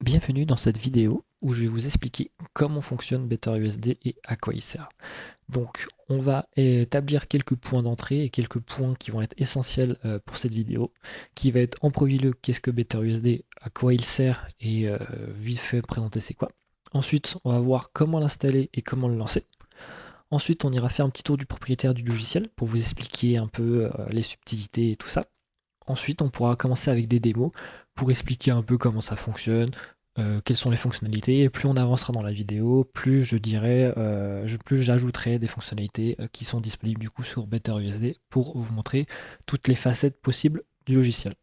Bienvenue dans cette vidéo où je vais vous expliquer comment fonctionne BetterUSD et à quoi il sert. Donc on va établir quelques points d'entrée et quelques points qui vont être essentiels pour cette vidéo, qui va être en premier lieu qu'est-ce que BetterUSD, à quoi il sert et vite fait présenter c'est quoi. Ensuite on va voir comment l'installer et comment le lancer. Ensuite on ira faire un petit tour du propriétaire du logiciel pour vous expliquer un peu les subtilités et tout ça. Ensuite, on pourra commencer avec des démos pour expliquer un peu comment ça fonctionne, quelles sont les fonctionnalités. Et plus on avancera dans la vidéo, plus je dirais, plus j'ajouterai des fonctionnalités qui sont disponibles du coup sur BetterUSD pour vous montrer toutes les facettes possibles du logiciel.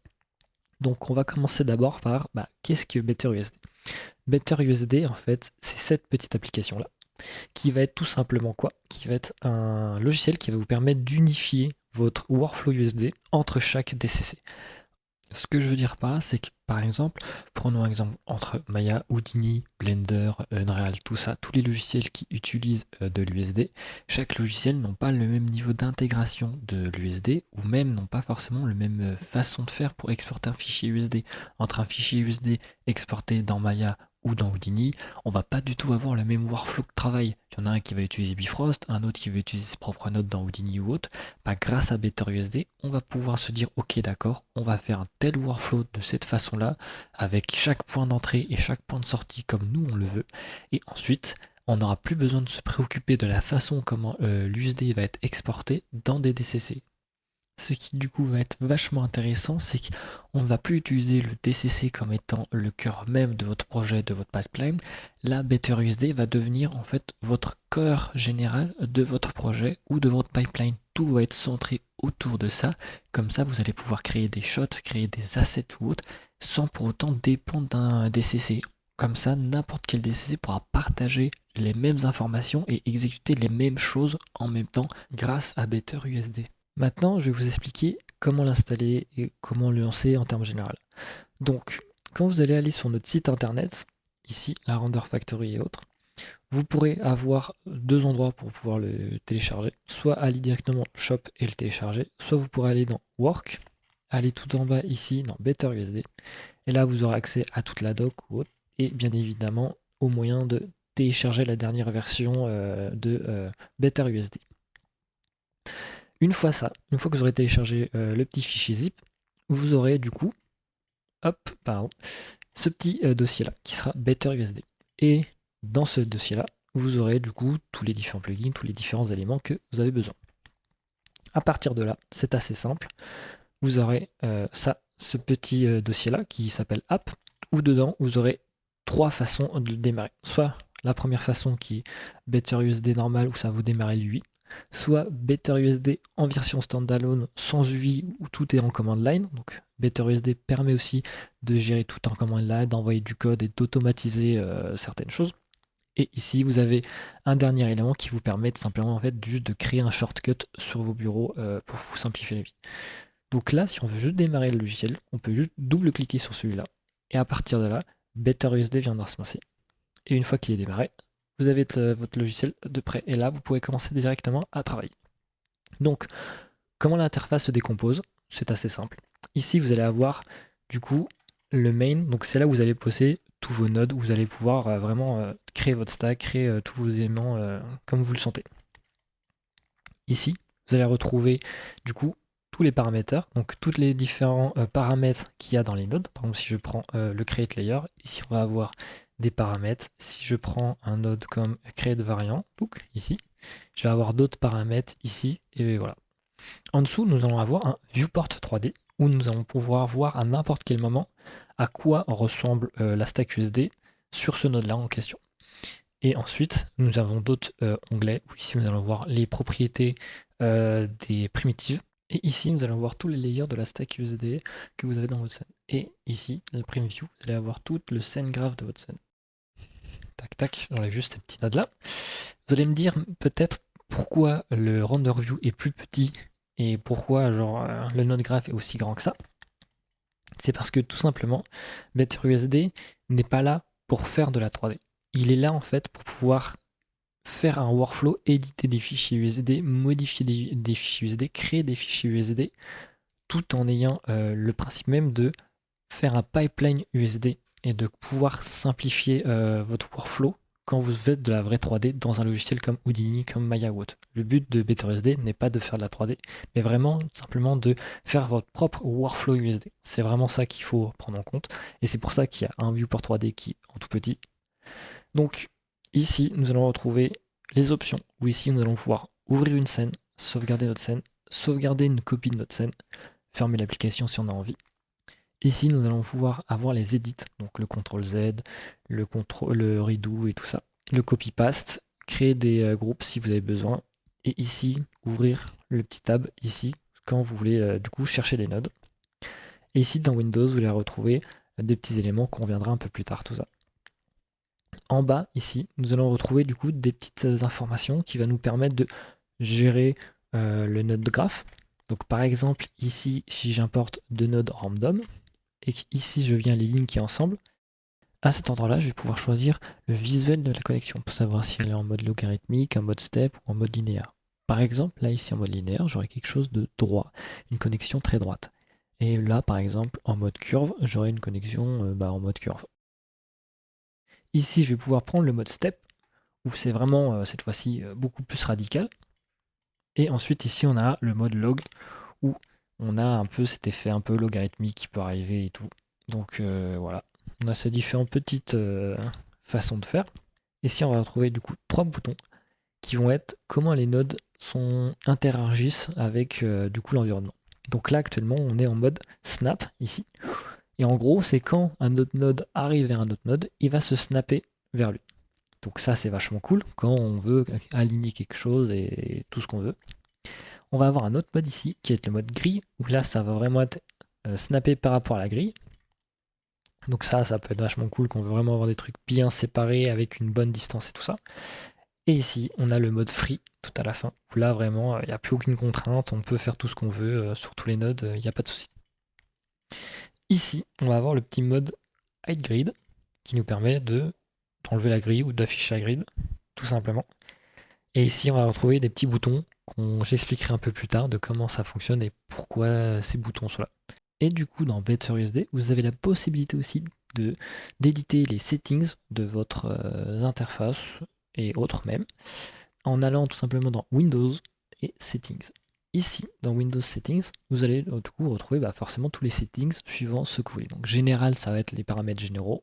Donc, on va commencer d'abord par qu'est-ce que BetterUSD? BetterUSD, en fait, c'est cette petite application-là qui va être tout simplement quoi? Qui va être un logiciel qui va vous permettre d'unifier votre workflow USD entre chaque DCC. Ce que je veux dire par là, c'est que par exemple, prenons un exemple entre Maya, Houdini, Blender, Unreal, tout ça, tous les logiciels qui utilisent de l'USD, chaque logiciel n'ont pas le même niveau d'intégration de l'USD ou même n'ont pas forcément la même façon de faire pour exporter un fichier USD. Entre un fichier USD exporté dans Maya ou dans Houdini, on va pas du tout avoir le même workflow de travail. Il y en a un qui va utiliser Bifrost, un autre qui va utiliser ses propres notes dans Houdini ou autre. Grâce à BetterUSD, on va pouvoir se dire ok d'accord, on va faire un tel workflow de cette façon-là, avec chaque point d'entrée et chaque point de sortie comme nous on le veut. Et ensuite, on n'aura plus besoin de se préoccuper de la façon comment l'USD va être exporté dans des DCC. Ce qui du coup va être vachement intéressant, c'est qu'on ne va plus utiliser le DCC comme étant le cœur même de votre projet, de votre pipeline. Là, BetterUSD va devenir en fait votre cœur général de votre projet ou de votre pipeline. Tout va être centré autour de ça. Comme ça, vous allez pouvoir créer des shots, créer des assets ou autres, sans pour autant dépendre d'un DCC. Comme ça, n'importe quel DCC pourra partager les mêmes informations et exécuter les mêmes choses en même temps grâce à BetterUSD. Maintenant, je vais vous expliquer comment l'installer et comment le lancer en termes généraux. Donc, quand vous allez aller sur notre site internet, ici, la Render Factory et autres, vous pourrez avoir deux endroits pour pouvoir le télécharger. Soit aller directement dans Shop et le télécharger, soit vous pourrez aller dans Work, aller tout en bas ici dans BetterUSD, et là vous aurez accès à toute la doc ou autre, et bien évidemment au moyen de télécharger la dernière version de BetterUSD. Une fois que vous aurez téléchargé le petit fichier zip, vous aurez du coup, ce petit dossier-là qui sera BetterUSD. Et dans ce dossier-là, vous aurez du coup tous les différents plugins, tous les différents éléments que vous avez besoin. À partir de là, c'est assez simple. Vous aurez ce petit dossier-là qui s'appelle App, où dedans vous aurez trois façons de le démarrer. Soit la première façon qui est BetterUSD normal où ça va vous démarrer l'UI, soit BetterUSD en version standalone sans UI où tout est en command line. Donc BetterUSD permet aussi de gérer tout en command line, d'envoyer du code et d'automatiser certaines choses. Et ici, vous avez un dernier élément qui vous permet simplement en fait juste de créer un shortcut sur vos bureaux pour vous simplifier la vie. Donc là, si on veut juste démarrer le logiciel, on peut juste double-cliquer sur celui-là. Et à partir de là, BetterUSD viendra se lancer. Et une fois qu'il est démarré, vous avez votre logiciel de prêt. Et là, vous pouvez commencer directement à travailler. Donc, comment l'interface se décompose? C'est assez simple. Ici, vous allez avoir du coup le main. Donc, c'est là où vous allez poser tous vos nodes, où vous allez pouvoir vraiment créer votre stack, créer tous vos éléments comme vous le sentez. Ici, vous allez retrouver du coup tous les paramètres, donc tous les différents paramètres qu'il y a dans les nodes. Par exemple, si je prends le create layer, ici on va avoir des paramètres. Si je prends un node comme create variant, donc ici, je vais avoir d'autres paramètres ici, et voilà. En dessous, nous allons avoir un viewport 3D où nous allons pouvoir voir à n'importe quel moment à quoi ressemble la stack USD sur ce node-là en question. Et ensuite, nous avons d'autres onglets où ici nous allons voir les propriétés des primitives. Et ici, nous allons voir tous les layers de la stack USD que vous avez dans votre scène. Et ici, le preview, vous allez avoir tout le scene graph de votre scène. Tac, tac, j'enlève juste ces petits nodes là. Vous allez me dire peut-être pourquoi le render view est plus petit et pourquoi le node graph est aussi grand que ça. C'est parce que tout simplement, BetterUSD n'est pas là pour faire de la 3D. Il est là en fait pour pouvoir faire un workflow, éditer des fichiers USD, modifier des fichiers USD, créer des fichiers USD, tout en ayant le principe même de faire un pipeline USD et de pouvoir simplifier votre workflow quand vous faites de la vraie 3D dans un logiciel comme Houdini, comme Maya ou autre. Le but de BetterUSD n'est pas de faire de la 3D, mais vraiment simplement de faire votre propre workflow USD. C'est vraiment ça qu'il faut prendre en compte, et c'est pour ça qu'il y a un viewport 3D qui est en tout petit. Donc ici, nous allons retrouver les options, où ici nous allons pouvoir ouvrir une scène, sauvegarder notre scène, sauvegarder une copie de notre scène, fermer l'application si on a envie. Ici, nous allons pouvoir avoir les edits, donc le CTRL-Z, le redo et tout ça. Le copy-paste, créer des groupes si vous avez besoin. Et ici, ouvrir le petit tab ici, quand vous voulez du coup chercher les nodes. Et ici, dans Windows, vous allez retrouver des petits éléments qu'on reviendra un peu plus tard, tout ça. En bas, ici, nous allons retrouver du coup des petites informations qui vont nous permettre de gérer le node graph. Donc par exemple, ici, si j'importe deux nodes random, et qu'ici je viens les linker ensemble, à cet endroit-là, je vais pouvoir choisir le visuel de la connexion pour savoir si elle est en mode logarithmique, en mode step ou en mode linéaire. Par exemple, là ici en mode linéaire, j'aurai quelque chose de droit, une connexion très droite. Et là, par exemple, en mode curve, j'aurai une connexion en mode curve. Ici, je vais pouvoir prendre le mode step, où c'est vraiment cette fois-ci beaucoup plus radical. Et ensuite, ici, on a le mode log, où on a un peu cet effet un peu logarithmique qui peut arriver et tout. Donc voilà, on a ces différentes petites façons de faire. Ici, on va retrouver du coup trois boutons qui vont être comment les nodes interagissent avec du coup l'environnement. Donc là, actuellement, on est en mode snap ici. Et en gros, c'est quand un autre node arrive vers un autre node, il va se snapper vers lui. Donc ça, c'est vachement cool quand on veut aligner quelque chose et tout ce qu'on veut. On va avoir un autre mode ici qui est le mode grille, où là, ça va vraiment être snappé par rapport à la grille. Donc ça peut être vachement cool quand on veut vraiment avoir des trucs bien séparés avec une bonne distance et tout ça. Et ici, on a le mode free tout à la fin, où là vraiment, il n'y a plus aucune contrainte, on peut faire tout ce qu'on veut sur tous les nodes, il n'y a pas de souci. Ici, on va avoir le petit mode hide grid qui nous permet d'enlever la grille ou d'afficher la grid, tout simplement. Et ici, on va retrouver des petits boutons qu'on j'expliquerai un peu plus tard de comment ça fonctionne et pourquoi ces boutons sont là. Et du coup, dans BetterUSD, vous avez la possibilité aussi d'éditer les settings de votre interface et autres même, en allant tout simplement dans Windows et Settings. Ici, dans Windows Settings, vous allez du coup retrouver forcément tous les settings suivant ce que vous voulez. Donc général, ça va être les paramètres généraux.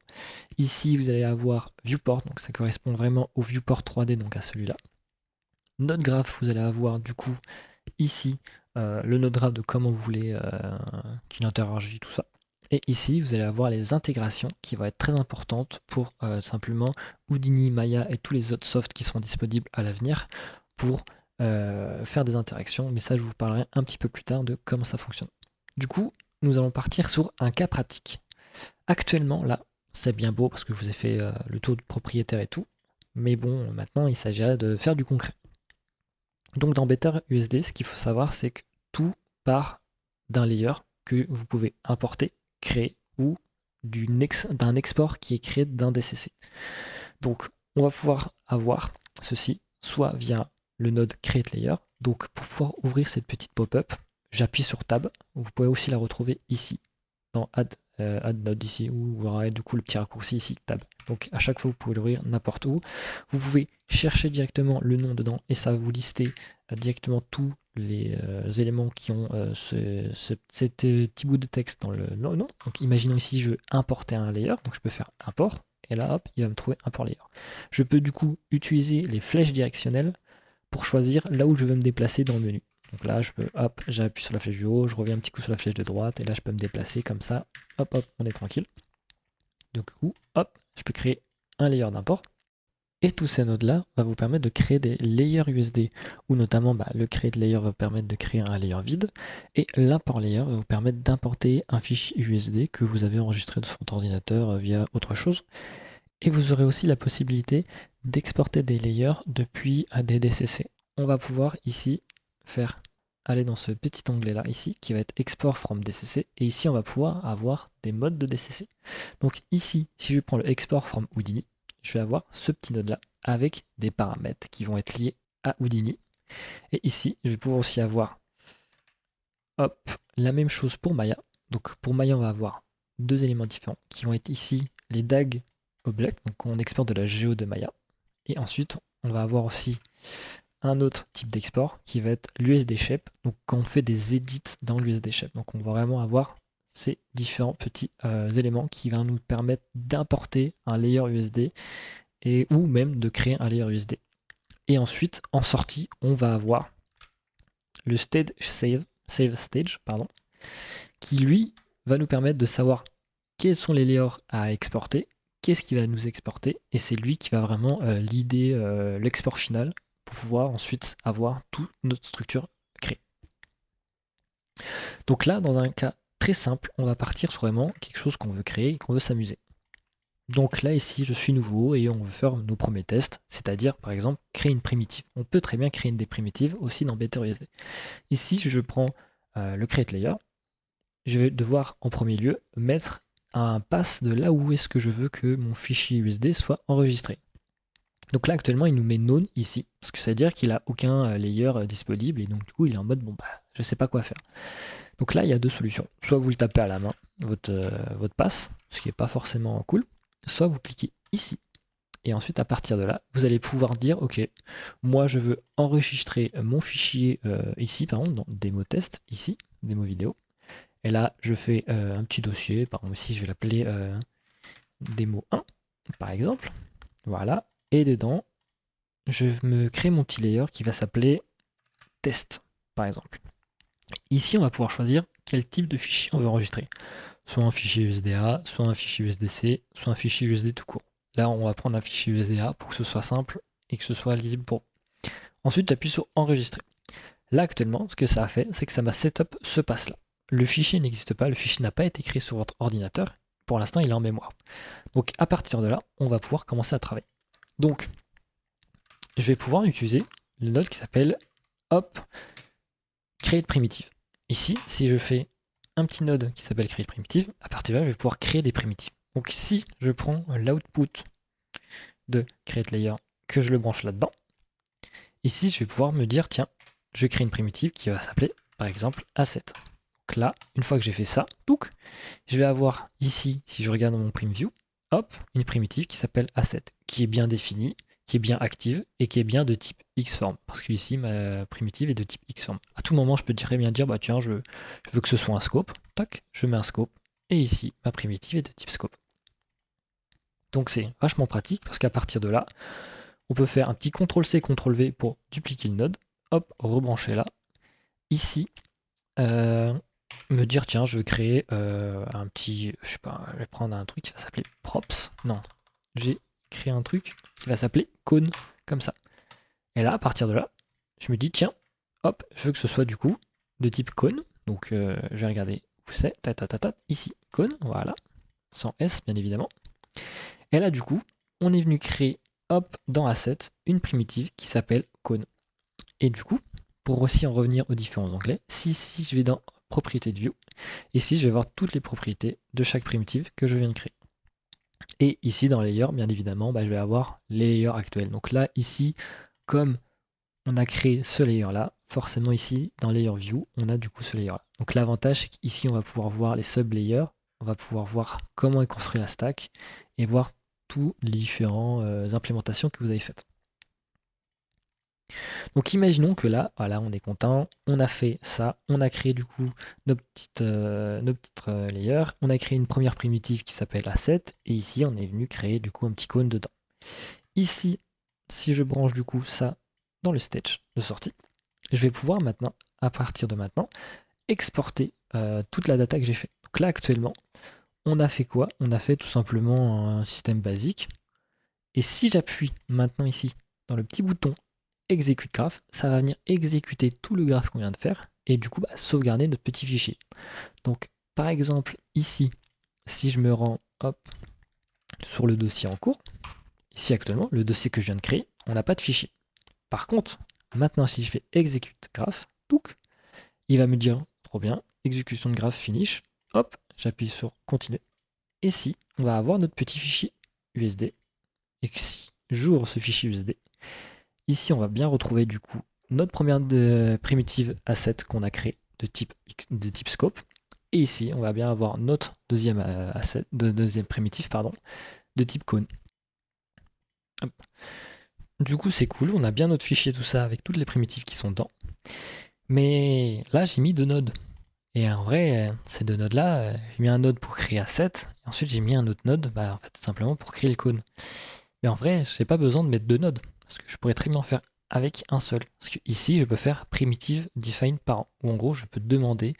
Ici, vous allez avoir Viewport, donc ça correspond vraiment au Viewport 3D, donc à celui-là. Node Graph, vous allez avoir du coup ici le node graph de comment vous voulez qu'il interagit, tout ça. Et ici, vous allez avoir les intégrations qui vont être très importantes pour simplement Houdini, Maya et tous les autres softs qui seront disponibles à l'avenir pour faire des interactions. Mais ça, je vous parlerai un petit peu plus tard de comment ça fonctionne. Du coup, nous allons partir sur un cas pratique. Actuellement, là, c'est bien beau parce que je vous ai fait le tour du propriétaire et tout. Mais bon, maintenant, il s'agira de faire du concret. Donc dans BetterUSD, ce qu'il faut savoir, c'est que tout part d'un layer que vous pouvez importer, créer ou d'un export qui est créé d'un DCC. Donc on va pouvoir avoir ceci soit via le node Create Layer. Donc pour pouvoir ouvrir cette petite pop-up, j'appuie sur Tab. Vous pouvez aussi la retrouver ici dans Add Node ici, où vous aurez du coup le petit raccourci ici, Tab. Donc à chaque fois, vous pouvez l'ouvrir n'importe où. Vous pouvez chercher directement le nom dedans et ça va vous lister directement tous les éléments qui ont ce petit bout de texte dans le nom. Donc imaginons ici, je veux importer un layer, donc je peux faire import, et là, hop, il va me trouver import layer. Je peux du coup utiliser les flèches directionnelles pour choisir là où je veux me déplacer dans le menu. Donc là, je peux, hop, j'appuie sur la flèche du haut, je reviens un petit coup sur la flèche de droite, et là, je peux me déplacer comme ça. Hop, hop, on est tranquille. Donc, du coup, hop, je peux créer un layer d'import. Et tous ces nodes-là va vous permettre de créer des layers USD, ou notamment le create layer va vous permettre de créer un layer vide, et l'import layer va vous permettre d'importer un fichier USD que vous avez enregistré de votre ordinateur via autre chose. Et vous aurez aussi la possibilité d'exporter des layers depuis des DCC. On va pouvoir ici aller dans ce petit onglet là ici qui va être export from DCC et ici on va pouvoir avoir des modes de DCC. Donc ici, si je prends le export from Houdini, je vais avoir ce petit node là avec des paramètres qui vont être liés à Houdini. Et ici, je vais pouvoir aussi avoir hop, la même chose pour Maya. Donc pour Maya, on va avoir deux éléments différents qui vont être ici les DAG objects, donc on exporte de la géo de Maya. Et ensuite, on va avoir aussi un autre type d'export qui va être l'USD Shape, donc quand on fait des edits dans l'USD Shape. Donc on va vraiment avoir ces différents petits éléments qui vont nous permettre d'importer un layer USD et ou même de créer un layer USD. Et ensuite, en sortie, on va avoir le stage save stage, pardon, qui lui va nous permettre de savoir quels sont les layers à exporter, qu'est-ce qui va nous exporter, et c'est lui qui va vraiment leader l'export final pour pouvoir ensuite avoir toute notre structure créée. Donc là, dans un cas très simple, on va partir sur vraiment quelque chose qu'on veut créer et qu'on veut s'amuser. Donc là, ici, je suis nouveau et on veut faire nos premiers tests, c'est-à-dire, par exemple, créer une primitive. On peut très bien créer des primitives aussi dans BetterUSD. Ici, je prends le create layer. Je vais devoir, en premier lieu, mettre un pass de là où est-ce que je veux que mon fichier USD soit enregistré. Donc là, actuellement, il nous met none ici, parce que ça veut dire qu'il n'a aucun layer disponible, et donc du coup, il est en mode, bon, bah, je ne sais pas quoi faire. Donc là, il y a deux solutions. Soit vous le tapez à la main, votre pass, ce qui n'est pas forcément cool, soit vous cliquez ici. Et ensuite, à partir de là, vous allez pouvoir dire, ok, moi je veux enregistrer mon fichier ici, par exemple, dans démo test, ici, démo vidéo. Et là, je fais un petit dossier, par exemple ici, je vais l'appeler démo 1, par exemple. Voilà. Et dedans, je me crée mon petit layer qui va s'appeler test, par exemple. Ici, on va pouvoir choisir quel type de fichier on veut enregistrer. Soit un fichier USDA, soit un fichier USDC, soit un fichier USD tout court. Là, on va prendre un fichier USDA pour que ce soit simple et que ce soit lisible pour vous. Ensuite, j'appuie sur enregistrer. Là, actuellement, ce que ça a fait, c'est que ça m'a setup ce pass-là. Le fichier n'existe pas, le fichier n'a pas été créé sur votre ordinateur. Pour l'instant, il est en mémoire. Donc, à partir de là, on va pouvoir commencer à travailler. Donc, je vais pouvoir utiliser le node qui s'appelle hop, create primitive. Ici, si je fais un petit node qui s'appelle create primitive, à partir de là, je vais pouvoir créer des primitives. Donc si je prends l'output de create layer, que je le branche là-dedans, ici, je vais pouvoir me dire, tiens, je crée une primitive qui va s'appeler, par exemple, asset. Donc là, une fois que j'ai fait ça, je vais avoir ici, si je regarde dans mon preview, hop, une primitive qui s'appelle asset, qui est bien définie, qui est bien active et qui est bien de type Xform. Parce que ici, ma primitive est de type Xform. À tout moment, je peux très bien dire, bah tiens, je veux que ce soit un scope. Tac, je mets un scope. Et ici, ma primitive est de type scope. Donc c'est vachement pratique parce qu'à partir de là, on peut faire un petit CTRL-C, CTRL-V pour dupliquer le node. Hop, rebrancher là. Ici, me dire tiens, je veux créer un petit, je sais pas, je vais prendre un truc qui va s'appeler props. Non, j'ai créé un truc qui va s'appeler cone, comme ça. Et là, à partir de là, je me dis tiens, hop, je veux que ce soit du coup de type cone. Donc je vais regarder où c'est, ici, cone, voilà, sans S bien évidemment. Et là, du coup, on est venu créer, hop, dans Asset, une primitive qui s'appelle cone. Et du coup, pour aussi en revenir aux différents onglets, si je vais dans propriété de view, ici je vais voir toutes les propriétés de chaque primitive que je viens de créer. Et ici dans layer, bien évidemment, je vais avoir les layers actuels. Donc là, ici, comme on a créé ce layer là, forcément ici, dans layer view, on a du coup ce layer là. Donc l'avantage, c'est qu'ici, on va pouvoir voir les sub-layers, on va pouvoir voir comment est construit la stack et voir toutes les différentes implémentations que vous avez faites. Donc imaginons que là, voilà, on est content, on a fait ça, on a créé du coup nos petites layers, on a créé une première primitive qui s'appelle asset, et ici on est venu créer du coup un petit cône dedans. Ici, si je branche du coup ça dans le stage de sortie, je vais pouvoir maintenant, à partir de maintenant, exporter toute la data que j'ai fait. Donc là actuellement, on a fait quoi? On a fait tout simplement un système basique, et si j'appuie maintenant ici dans le petit bouton exécute graph, ça va venir exécuter tout le graphe qu'on vient de faire et du coup sauvegarder notre petit fichier. Donc par exemple ici, si je me rends hop, sur le dossier en cours, ici actuellement, le dossier que je viens de créer, on n'a pas de fichier. Par contre, maintenant si je fais exécute graph, il va me dire trop bien, exécution de graph finish, hop, j'appuie sur continuer. Et ici, on va avoir notre petit fichier USD. Et si j'ouvre ce fichier USD, ici, on va bien retrouver du coup notre première primitive asset qu'on a créée de type scope. Et ici, on va bien avoir notre deuxième deuxième primitif, pardon, de type cone. Hop. Du coup, c'est cool, on a bien notre fichier, tout ça, avec toutes les primitives qui sont dedans. Mais là, j'ai mis deux nodes. Et en vrai, ces deux nodes-là, j'ai mis un node pour créer asset, et ensuite j'ai mis un autre node, bah, en fait, tout simplement pour créer le cône. Mais en vrai, j'ai pas besoin de mettre deux nodes, parce que je pourrais très bien en faire avec un seul. Parce que ici, je peux faire primitive define parent, où en gros, je peux demander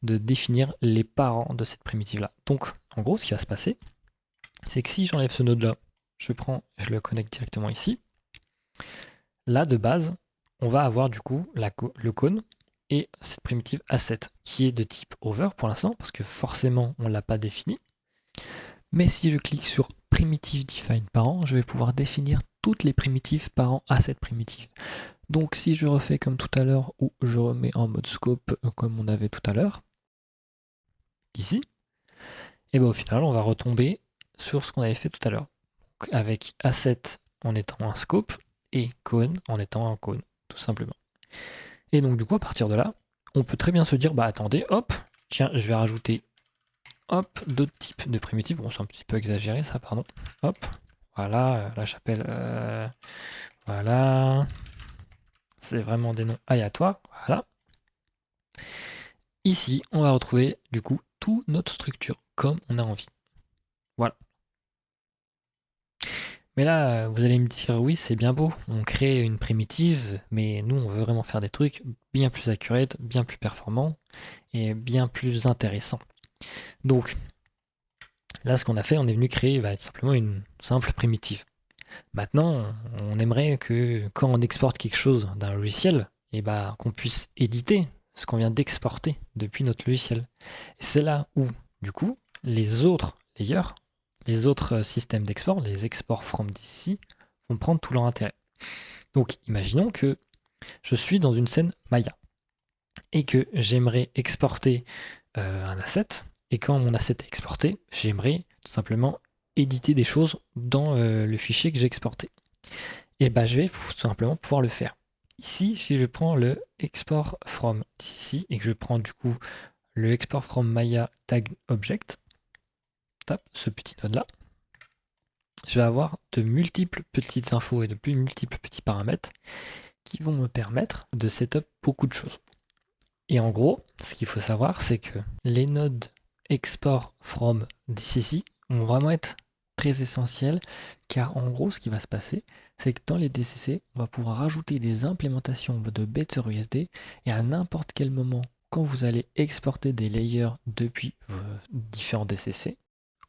de définir les parents de cette primitive-là. Donc, en gros, ce qui va se passer, c'est que si j'enlève ce node-là, je le connecte directement ici. Là, de base, on va avoir du coup le cône et cette primitive asset qui est de type over pour l'instant, parce que forcément, on ne l'a pas défini. Mais si je clique sur primitive define parent, je vais pouvoir définir toutes les primitives parents à cette primitive. Donc si je refais comme tout à l'heure, ou je remets en mode scope comme on avait tout à l'heure, ici, et bien au final on va retomber sur ce qu'on avait fait tout à l'heure. Avec asset en étant un scope et cone en étant un cone, tout simplement. Et donc du coup à partir de là, on peut très bien se dire, bah attendez, hop, tiens, je vais rajouter hop, d'autres types de primitives. Bon, c'est un petit peu exagéré ça, pardon. Hop, voilà, la chapelle, voilà. C'est vraiment des noms aléatoires, voilà. Ici, on va retrouver du coup toute notre structure comme on a envie. Voilà. Mais là, vous allez me dire, oui, c'est bien beau, on crée une primitive, mais nous, on veut vraiment faire des trucs bien plus accurate, bien plus performants et bien plus intéressants. Donc, là, ce qu'on a fait, on est venu créer tout simplement une simple primitive. Maintenant, on aimerait que quand on exporte quelque chose d'un logiciel, et qu'on puisse éditer ce qu'on vient d'exporter depuis notre logiciel. Et c'est là où, du coup, les autres layers, les autres systèmes d'export, les exports from DCC, vont prendre tout leur intérêt. Donc, imaginons que je suis dans une scène Maya et que j'aimerais exporter un asset. Et quand mon asset est exporté, j'aimerais tout simplement éditer des choses dans le fichier que j'ai exporté. Et je vais tout simplement pouvoir le faire. Ici, si je prends le export from ici et que je prends du coup le export from Maya tag object, ce petit node là, je vais avoir de multiples petites infos et de plus multiples petits paramètres qui vont me permettre de setup beaucoup de choses. Et en gros, ce qu'il faut savoir, c'est que les nodes export from DCC vont vraiment être très essentiels, car en gros, ce qui va se passer, c'est que dans les DCC, on va pouvoir rajouter des implémentations de BetterUSD et à n'importe quel moment, quand vous allez exporter des layers depuis vos différents DCC,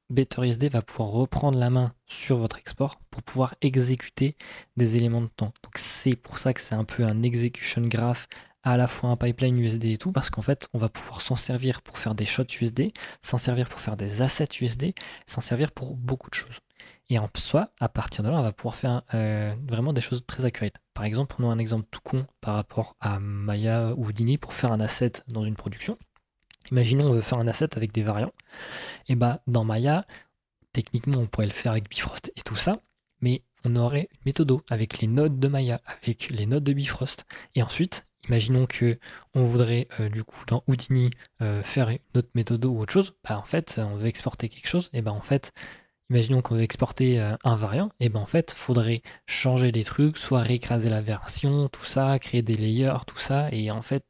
BetterUSD va pouvoir reprendre la main sur votre export pour pouvoir exécuter des éléments de temps. Donc c'est pour ça que c'est un peu un execution graph, à la fois un pipeline USD et tout, parce qu'en fait on va pouvoir s'en servir pour faire des shots USD, s'en servir pour faire des assets USD, s'en servir pour beaucoup de choses. Et en soi, à partir de là, on va pouvoir faire vraiment des choses très accurate. Par exemple, prenons un exemple tout con par rapport à Maya ou Houdini pour faire un asset dans une production. Imaginons on veut faire un asset avec des variants. Et dans Maya, techniquement, on pourrait le faire avec Bifrost et tout ça, mais on aurait une méthode avec les nodes de Maya, avec les nodes de Bifrost. Et ensuite, imaginons que on voudrait du coup dans Houdini faire une autre méthode ou autre chose. En fait, on veut exporter quelque chose. Et en fait, imaginons qu'on veut exporter un variant. Et en fait, faudrait changer les trucs, soit réécraser la version, tout ça, créer des layers, tout ça. Et en fait,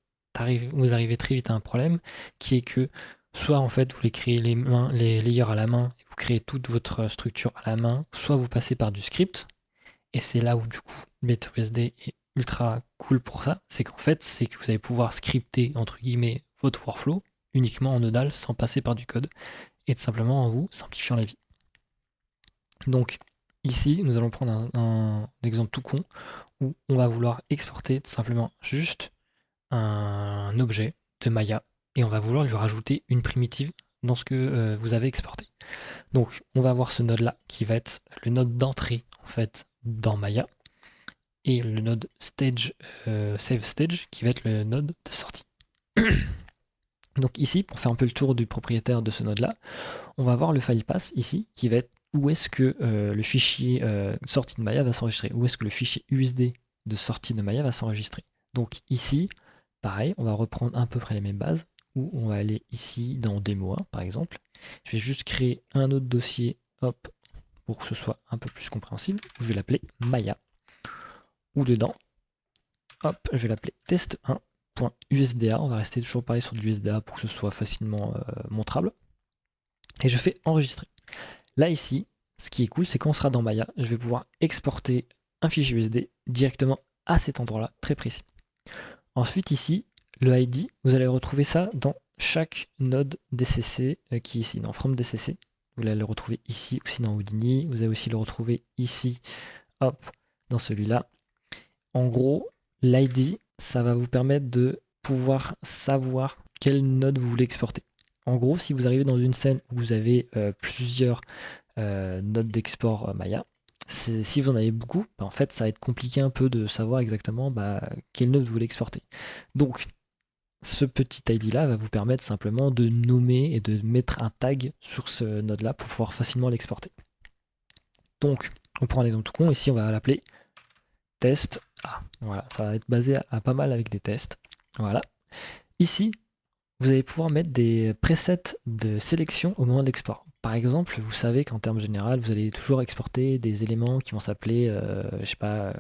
vous arrivez très vite à un problème qui est que soit en fait vous les créez les layers à la main et vous créez toute votre structure à la main, soit vous passez par du script. Et c'est là où du coup BetterUSD est ultra cool pour ça. C'est qu'en fait, c'est que vous allez pouvoir scripter entre guillemets votre workflow uniquement en nodal sans passer par du code et tout simplement en vous simplifiant la vie. Donc ici, nous allons prendre un exemple tout con où on va vouloir exporter tout simplement juste un objet de Maya et on va vouloir lui rajouter une primitive dans ce que vous avez exporté. Donc on va avoir ce node là qui va être le node d'entrée en fait dans Maya et le node stage save stage qui va être le node de sortie. Donc ici, pour faire un peu le tour du propriétaire de ce node là, on va voir le file path ici qui va être où est-ce que le fichier sortie de Maya va s'enregistrer, où est-ce que le fichier USD de sortie de Maya va s'enregistrer. Donc ici, pareil, on va reprendre à peu près les mêmes bases. où on va aller ici dans démo 1 par exemple. Je vais juste créer un autre dossier, hop, pour que ce soit un peu plus compréhensible. Je vais l'appeler Maya. Ou dedans, hop, je vais l'appeler test1.usda. On va rester toujours pareil sur du USDA pour que ce soit facilement montrable. Et je fais enregistrer. Là ici, ce qui est cool, c'est quand on sera dans Maya, je vais pouvoir exporter un fichier USD directement à cet endroit-là, très précis. Ensuite ici, le ID, vous allez retrouver ça dans chaque node DCC qui est ici, dans From DCC. Vous allez le retrouver ici aussi dans Houdini. Vous allez aussi le retrouver ici, hop, dans celui-là. En gros, l'ID, ça va vous permettre de pouvoir savoir quelle node vous voulez exporter. En gros, si vous arrivez dans une scène où vous avez plusieurs nodes d'export Maya, si vous en avez beaucoup, en fait, ça va être compliqué un peu de savoir exactement quelle node vous voulez exporter. Donc, ce petit ID là va vous permettre simplement de nommer et de mettre un tag sur ce node là pour pouvoir facilement l'exporter. Donc, on prend un exemple tout con, ici on va l'appeler test A. Voilà, ça va être basé à pas mal avec des tests. Voilà. Ici, vous allez pouvoir mettre des presets de sélection au moment de l'export. Par exemple, vous savez qu'en termes général, vous allez toujours exporter des éléments qui vont s'appeler, je sais pas,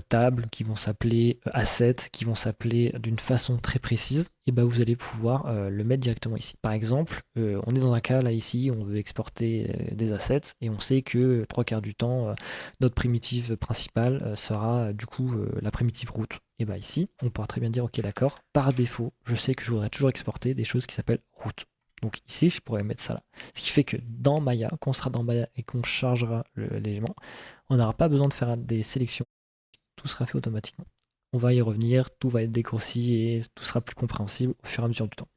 tables, qui vont s'appeler assets, qui vont s'appeler d'une façon très précise, et ben vous allez pouvoir le mettre directement ici. Par exemple, on est dans un cas là ici, on veut exporter des assets et on sait que 3/4 du temps, notre primitive principale sera du coup la primitive route. Et ben ici, on pourra très bien dire ok d'accord, par défaut, je sais que je voudrais toujours exporter des choses qui s'appellent route. Donc ici, je pourrais mettre ça là. Ce qui fait que dans Maya, quand on sera dans Maya et qu'on chargera l'élément, on n'aura pas besoin de faire des sélections, tout sera fait automatiquement. On va y revenir, tout va être dégrossi et tout sera plus compréhensible au fur et à mesure du temps.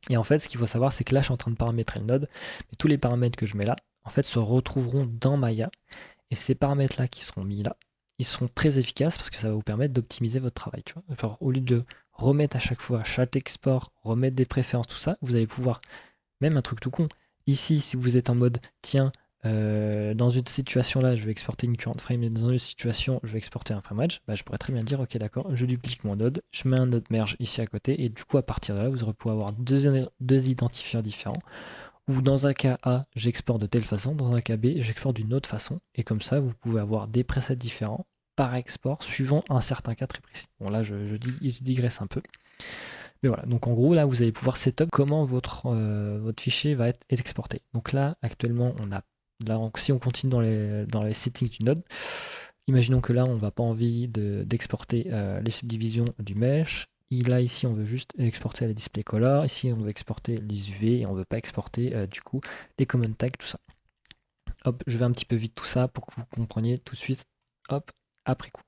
Et en fait, ce qu'il faut savoir, c'est que là, je suis en train de paramétrer le node, mais tous les paramètres que je mets là, en fait, se retrouveront dans Maya. Et ces paramètres-là qui seront mis là, ils seront très efficaces parce que ça va vous permettre d'optimiser votre travail. Tu vois. Alors, au lieu de remettre à chaque fois, chaque export, remettre des préférences, tout ça, vous allez pouvoir, même un truc tout con, ici, si vous êtes en mode, tiens, dans une situation là, je vais exporter une current frame, et dans une situation, je vais exporter un frameage, je pourrais très bien dire, ok d'accord, je duplique mon node, je mets un node merge ici à côté, et du coup à partir de là, vous aurez pu avoir deux identifiants différents, où dans un cas A, j'exporte de telle façon, dans un cas B, j'exporte d'une autre façon, et comme ça, vous pouvez avoir des presets différents par export, suivant un certain cas très précis. Bon là, je digresse un peu. Mais voilà, donc en gros là vous allez pouvoir setup comment votre fichier va être exporté. Donc là actuellement on a là, si on continue dans les settings du node, imaginons que là on va pas envie d'exporter les subdivisions du mesh. Et là ici on veut juste exporter les display color, ici on veut exporter les UV et on veut pas exporter du coup les common tags, tout ça. Hop, je vais un petit peu vite tout ça pour que vous compreniez tout de suite, hop, après coup.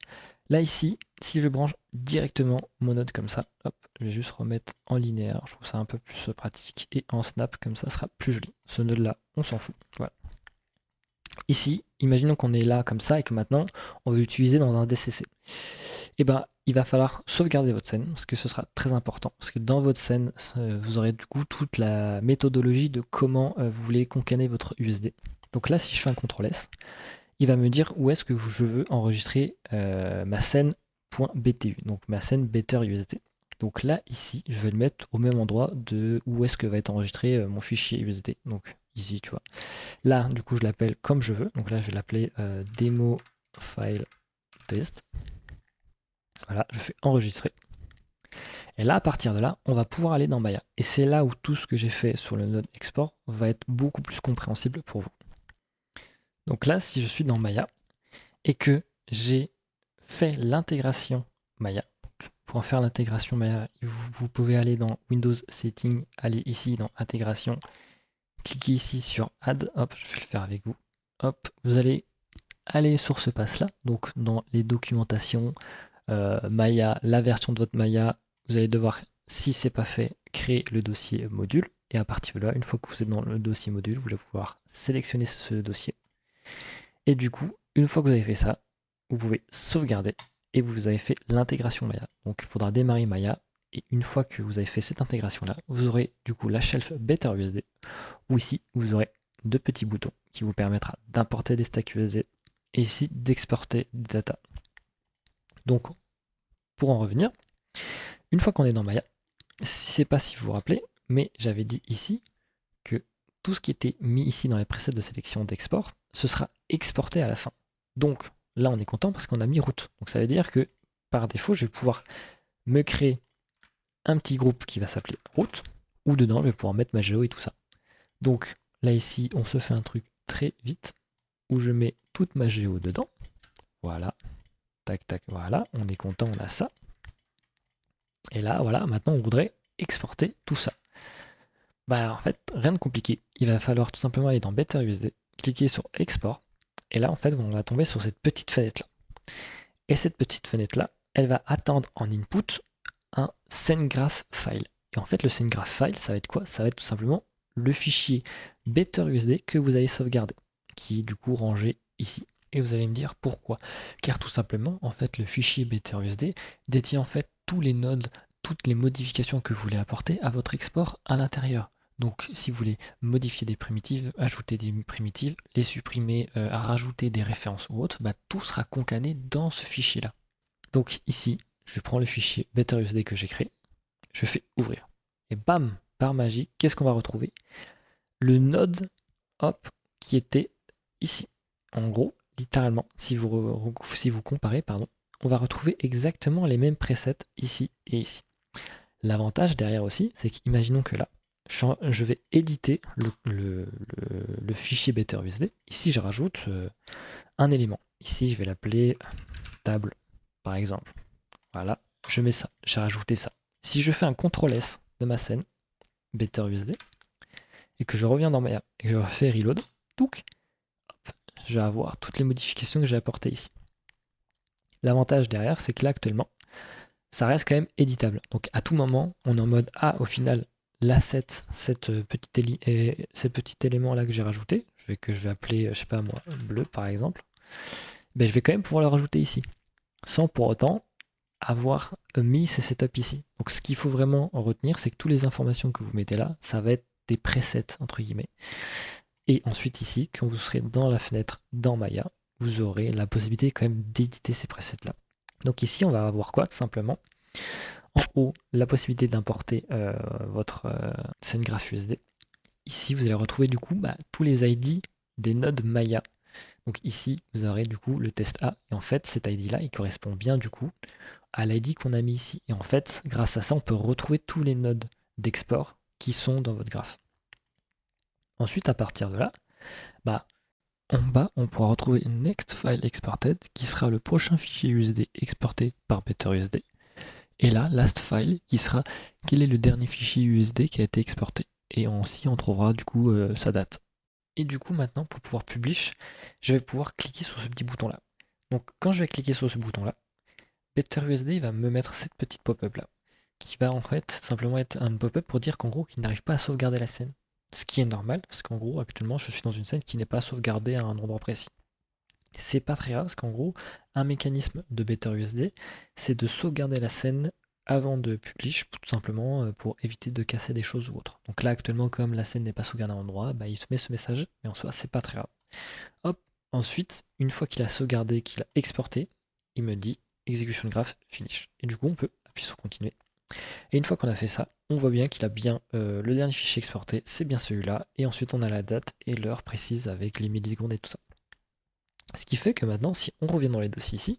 Là ici, si je branche directement mon node comme ça, hop, je vais juste remettre en linéaire, je trouve ça un peu plus pratique, et en snap, comme ça sera plus joli. Ce node là, on s'en fout. Voilà. Ici, imaginons qu'on est là comme ça et que maintenant on veut l'utiliser dans un DCC. Et ben, il va falloir sauvegarder votre scène, parce que ce sera très important, parce que dans votre scène, vous aurez du coup toute la méthodologie de comment vous voulez concaner votre USD. Donc là, si je fais un CTRL S, il va me dire où est-ce que je veux enregistrer ma scène.btu, donc ma scène BetterUSD. Donc là, ici, je vais le mettre au même endroit de où est-ce que va être enregistré mon fichier USD. Donc ici, tu vois. Là, du coup, je l'appelle comme je veux. Donc là, je vais l'appeler demo file test. Voilà, je fais enregistrer. Et là, à partir de là, on va pouvoir aller dans Maya. Et c'est là où tout ce que j'ai fait sur le node export va être beaucoup plus compréhensible pour vous. Donc là, si je suis dans Maya et que j'ai fait l'intégration Maya, pour en faire l'intégration Maya, vous pouvez aller dans Windows Settings, aller ici dans Intégration, cliquez ici sur Add, hop, je vais le faire avec vous. Hop, vous allez aller sur ce pass-là, donc dans les documentations, Maya, la version de votre Maya, vous allez devoir, si c'est pas fait, créer le dossier module. Et à partir de là, une fois que vous êtes dans le dossier module, vous allez pouvoir sélectionner ce dossier. Et du coup, une fois que vous avez fait ça, vous pouvez sauvegarder et vous avez fait l'intégration Maya. Donc il faudra démarrer Maya. Et une fois que vous avez fait cette intégration-là, vous aurez du coup la shelf BetterUSD, où ici, vous aurez deux petits boutons qui vous permettra d'importer des stacks USD et ici d'exporter des data. Donc, pour en revenir, une fois qu'on est dans Maya, je sais pas si vous vous rappelez, mais j'avais dit ici que tout ce qui était mis ici dans les presets de sélection d'export, ce sera exporté à la fin. Donc là, on est content parce qu'on a mis route. Donc ça veut dire que par défaut, je vais pouvoir me créer un petit groupe qui va s'appeler route, où dedans, je vais pouvoir mettre ma géo et tout ça. Donc là, ici, on se fait un truc très vite, où je mets toute ma géo dedans. Voilà. Tac, tac, voilà. On est content, on a ça. Et là, voilà, maintenant, on voudrait exporter tout ça. Bah, en fait, rien de compliqué. Il va falloir tout simplement aller dans BetterUSD, cliquer sur Export, et là, en fait, on va tomber sur cette petite fenêtre-là. Et cette petite fenêtre-là, elle va attendre en input un SendGraph file. Et en fait, le SendGraph file, ça va être quoi? Ça va être tout simplement le fichier BetterUSD que vous avez sauvegardé, qui est du coup rangé ici. Et vous allez me dire pourquoi. Car tout simplement, en fait, le fichier BetterUSD détient en fait tous les nodes, toutes les modifications que vous voulez apporter à votre export à l'intérieur. Donc, si vous voulez modifier des primitives, ajouter des primitives, les supprimer, rajouter des références ou autres, bah, tout sera concané dans ce fichier-là. Donc ici, je prends le fichier BetterUSD que j'ai créé, je fais ouvrir. Et bam, par magie, qu'est-ce qu'on va retrouver? Le node, hop, qui était ici. En gros, littéralement, si vous comparez, pardon, on va retrouver exactement les mêmes presets ici et ici. L'avantage derrière aussi, c'est qu'imaginons que là, je vais éditer le fichier BetterUSD. Ici, je rajoute un élément. Ici, je vais l'appeler table, par exemple. Voilà, je mets ça, j'ai rajouté ça. Si je fais un CTRL S de ma scène, BetterUSD, et que je reviens dans Maya et que je refais reload, touc, hop, je vais avoir toutes les modifications que j'ai apportées ici. L'avantage derrière, c'est que là actuellement, ça reste quand même éditable. Donc à tout moment, on est en mode au final, l'asset, cette petit élément là que j'ai rajouté, que je vais appeler, je sais pas moi, bleu par exemple, ben, je vais quand même pouvoir le rajouter ici, sans pour autant avoir mis ces setups ici. Donc ce qu'il faut vraiment en retenir, c'est que toutes les informations que vous mettez là, ça va être des presets entre guillemets. Et ensuite ici, quand vous serez dans la fenêtre dans Maya, vous aurez la possibilité quand même d'éditer ces presets là. Donc ici, on va avoir quoi tout simplement? En haut, la possibilité d'importer votre SendGraph USD. Ici, vous allez retrouver du coup tous les ID des nodes Maya. Donc ici, vous aurez du coup le test A. Et en fait, cet ID là, il correspond bien du coup à l'ID qu'on a mis ici. Et en fait, grâce à ça, on peut retrouver tous les nodes d'export qui sont dans votre graphe. Ensuite, à partir de là, en bas, on pourra retrouver Next File Exported, qui sera le prochain fichier USD exporté par BetterUSD. Et là, Last File, qui sera quel est le dernier fichier USD qui a été exporté. Et aussi, on trouvera du coup sa date. Et du coup, maintenant, pour pouvoir publish, je vais pouvoir cliquer sur ce petit bouton-là. Donc, quand je vais cliquer sur ce bouton-là, BetterUSD va me mettre cette petite pop-up là, qui va en fait simplement être un pop-up pour dire qu'en gros, qu'il n'arrive pas à sauvegarder la scène. Ce qui est normal, parce qu'en gros, actuellement, je suis dans une scène qui n'est pas sauvegardée à un endroit précis. C'est pas très grave, parce qu'en gros, un mécanisme de BetterUSD, c'est de sauvegarder la scène avant de publish, tout simplement pour éviter de casser des choses ou autres. Donc là, actuellement, comme la scène n'est pas sauvegardée à un endroit, il se met ce message, mais en soi, c'est pas très grave. Hop, ensuite, une fois qu'il a sauvegardé, qu'il a exporté, il me dit exécution de graph finish. Et du coup, on peut appuyer sur continuer. Et une fois qu'on a fait ça, on voit bien qu'il a bien le dernier fichier exporté, c'est bien celui-là. Et ensuite, on a la date et l'heure précise avec les millisecondes et tout ça. Ce qui fait que maintenant, si on revient dans les dossiers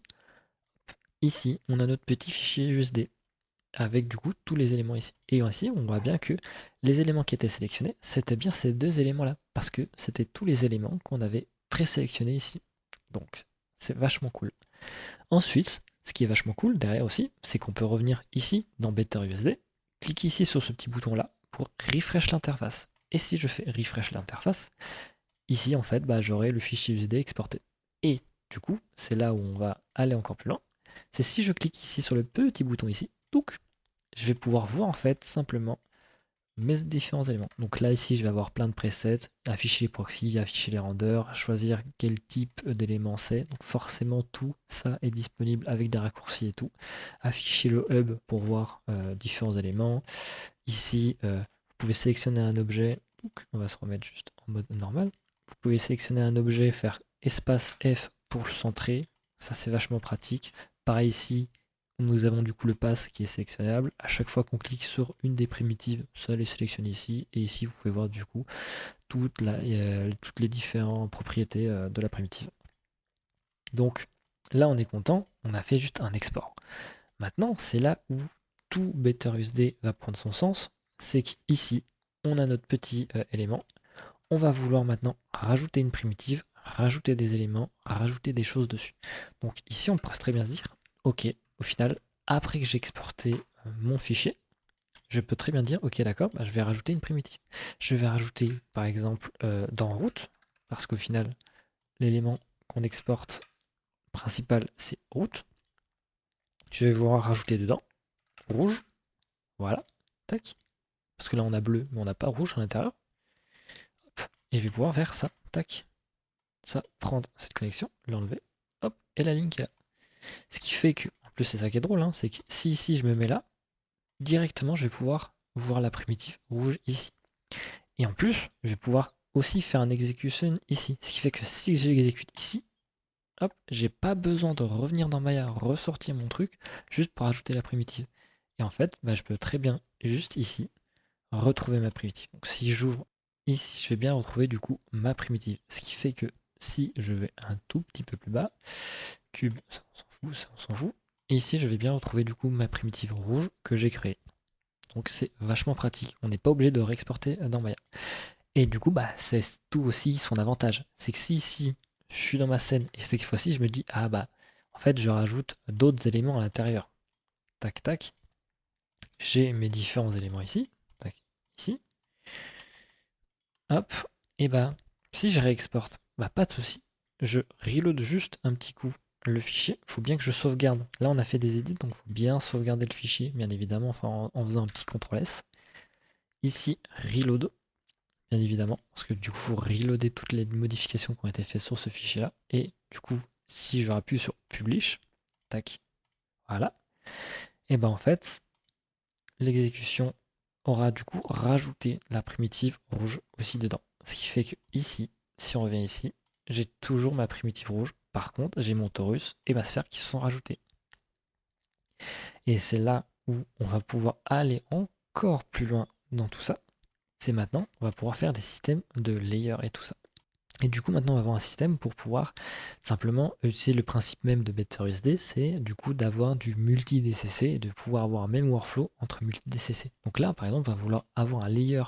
ici, on a notre petit fichier USD avec du coup tous les éléments ici. Et ici, on voit bien que les éléments qui étaient sélectionnés, c'était bien ces deux éléments-là, parce que c'était tous les éléments qu'on avait présélectionnés ici. Donc, c'est vachement cool. Ensuite, ce qui est vachement cool derrière aussi, c'est qu'on peut revenir ici dans BetterUSD, cliquer ici sur ce petit bouton-là pour refresh l'interface. Et si je fais refresh l'interface, ici en fait, j'aurai le fichier USD exporté. Et du coup, c'est là où on va aller encore plus loin. C'est si je clique ici sur le petit bouton ici, je vais pouvoir voir en fait simplement mes différents éléments. Donc là ici je vais avoir plein de presets, afficher les proxys, afficher les renders, choisir quel type d'élément c'est. Donc forcément tout ça est disponible avec des raccourcis et tout. Afficher le hub pour voir différents éléments. Ici vous pouvez sélectionner un objet, donc on va se remettre juste en mode normal. Vous pouvez sélectionner un objet, faire espace F pour le centrer, ça c'est vachement pratique. Pareil ici, nous avons du coup le pass qui est sélectionnable. À chaque fois qu'on clique sur une des primitives, ça les sélectionne ici. Et ici, vous pouvez voir du coup toutes les différentes propriétés de la primitive. Donc là, on est content, on a fait juste un export. Maintenant, c'est là où tout BetterUSD va prendre son sens. C'est qu'ici, on a notre petit élément. On va vouloir maintenant rajouter une primitive, rajouter des éléments, rajouter des choses dessus. Donc ici, on pourrait très bien se dire, ok, au final, après que j'ai exporté mon fichier, je peux très bien dire, ok d'accord, bah, je vais rajouter une primitive. Je vais rajouter par exemple dans route, parce qu'au final, l'élément qu'on exporte principal, c'est route. Je vais vouloir rajouter dedans rouge, voilà, tac. Parce que là on a bleu, mais on n'a pas rouge à l'intérieur. Et je vais pouvoir faire ça, tac. Ça, prendre cette connexion, l'enlever, hop, et la ligne qui est là. Ce qui fait que, en plus c'est ça qui est drôle, hein, c'est que si ici je me mets là, directement je vais pouvoir voir la primitive rouge ici. Et en plus, je vais pouvoir aussi faire un execution ici. Ce qui fait que si j'exécute ici, hop, j'ai pas besoin de revenir dans Maya, ressortir mon truc, juste pour ajouter la primitive. Et en fait, bah, je peux très bien, juste ici, retrouver ma primitive. Donc si j'ouvre ici, je vais bien retrouver du coup ma primitive. Ce qui fait que si je vais un tout petit peu plus bas, cube, ça on s'en fout, ça on s'en fout. Et ici, je vais bien retrouver du coup ma primitive rouge que j'ai créée. Donc c'est vachement pratique. On n'est pas obligé de réexporter dans Maya. Et du coup, bah, c'est tout aussi son avantage. C'est que si ici, je suis dans ma scène et cette fois-ci, je me dis, ah bah, en fait, je rajoute d'autres éléments à l'intérieur. Tac, tac. J'ai mes différents éléments ici. Tac, ici. Hop. Et bah, si je réexporte, bah, pas de souci. Je reload juste un petit coup le fichier. Il faut bien que je sauvegarde. Là, on a fait des edits, donc il faut bien sauvegarder le fichier, bien évidemment, enfin, en faisant un petit CTRL S. Ici, reload. Bien évidemment, parce que du coup, il faut reloader toutes les modifications qui ont été faites sur ce fichier-là. Et du coup, si je appuie sur Publish, tac, voilà, et ben en fait, l'exécution aura du coup rajouté la primitive rouge aussi dedans. Ce qui fait que ici, si on revient ici, j'ai toujours ma primitive rouge. Par contre, j'ai mon torus et ma sphère qui se sont rajoutés. Et c'est là où on va pouvoir aller encore plus loin dans tout ça. C'est maintenant, on va pouvoir faire des systèmes de layers et tout ça. Et du coup, maintenant, on va avoir un système pour pouvoir simplement utiliser le principe même de BetterUSD, c'est du coup d'avoir du multi-DCC et de pouvoir avoir un même workflow entre multi-DCC. Donc là, par exemple, on va vouloir avoir un layer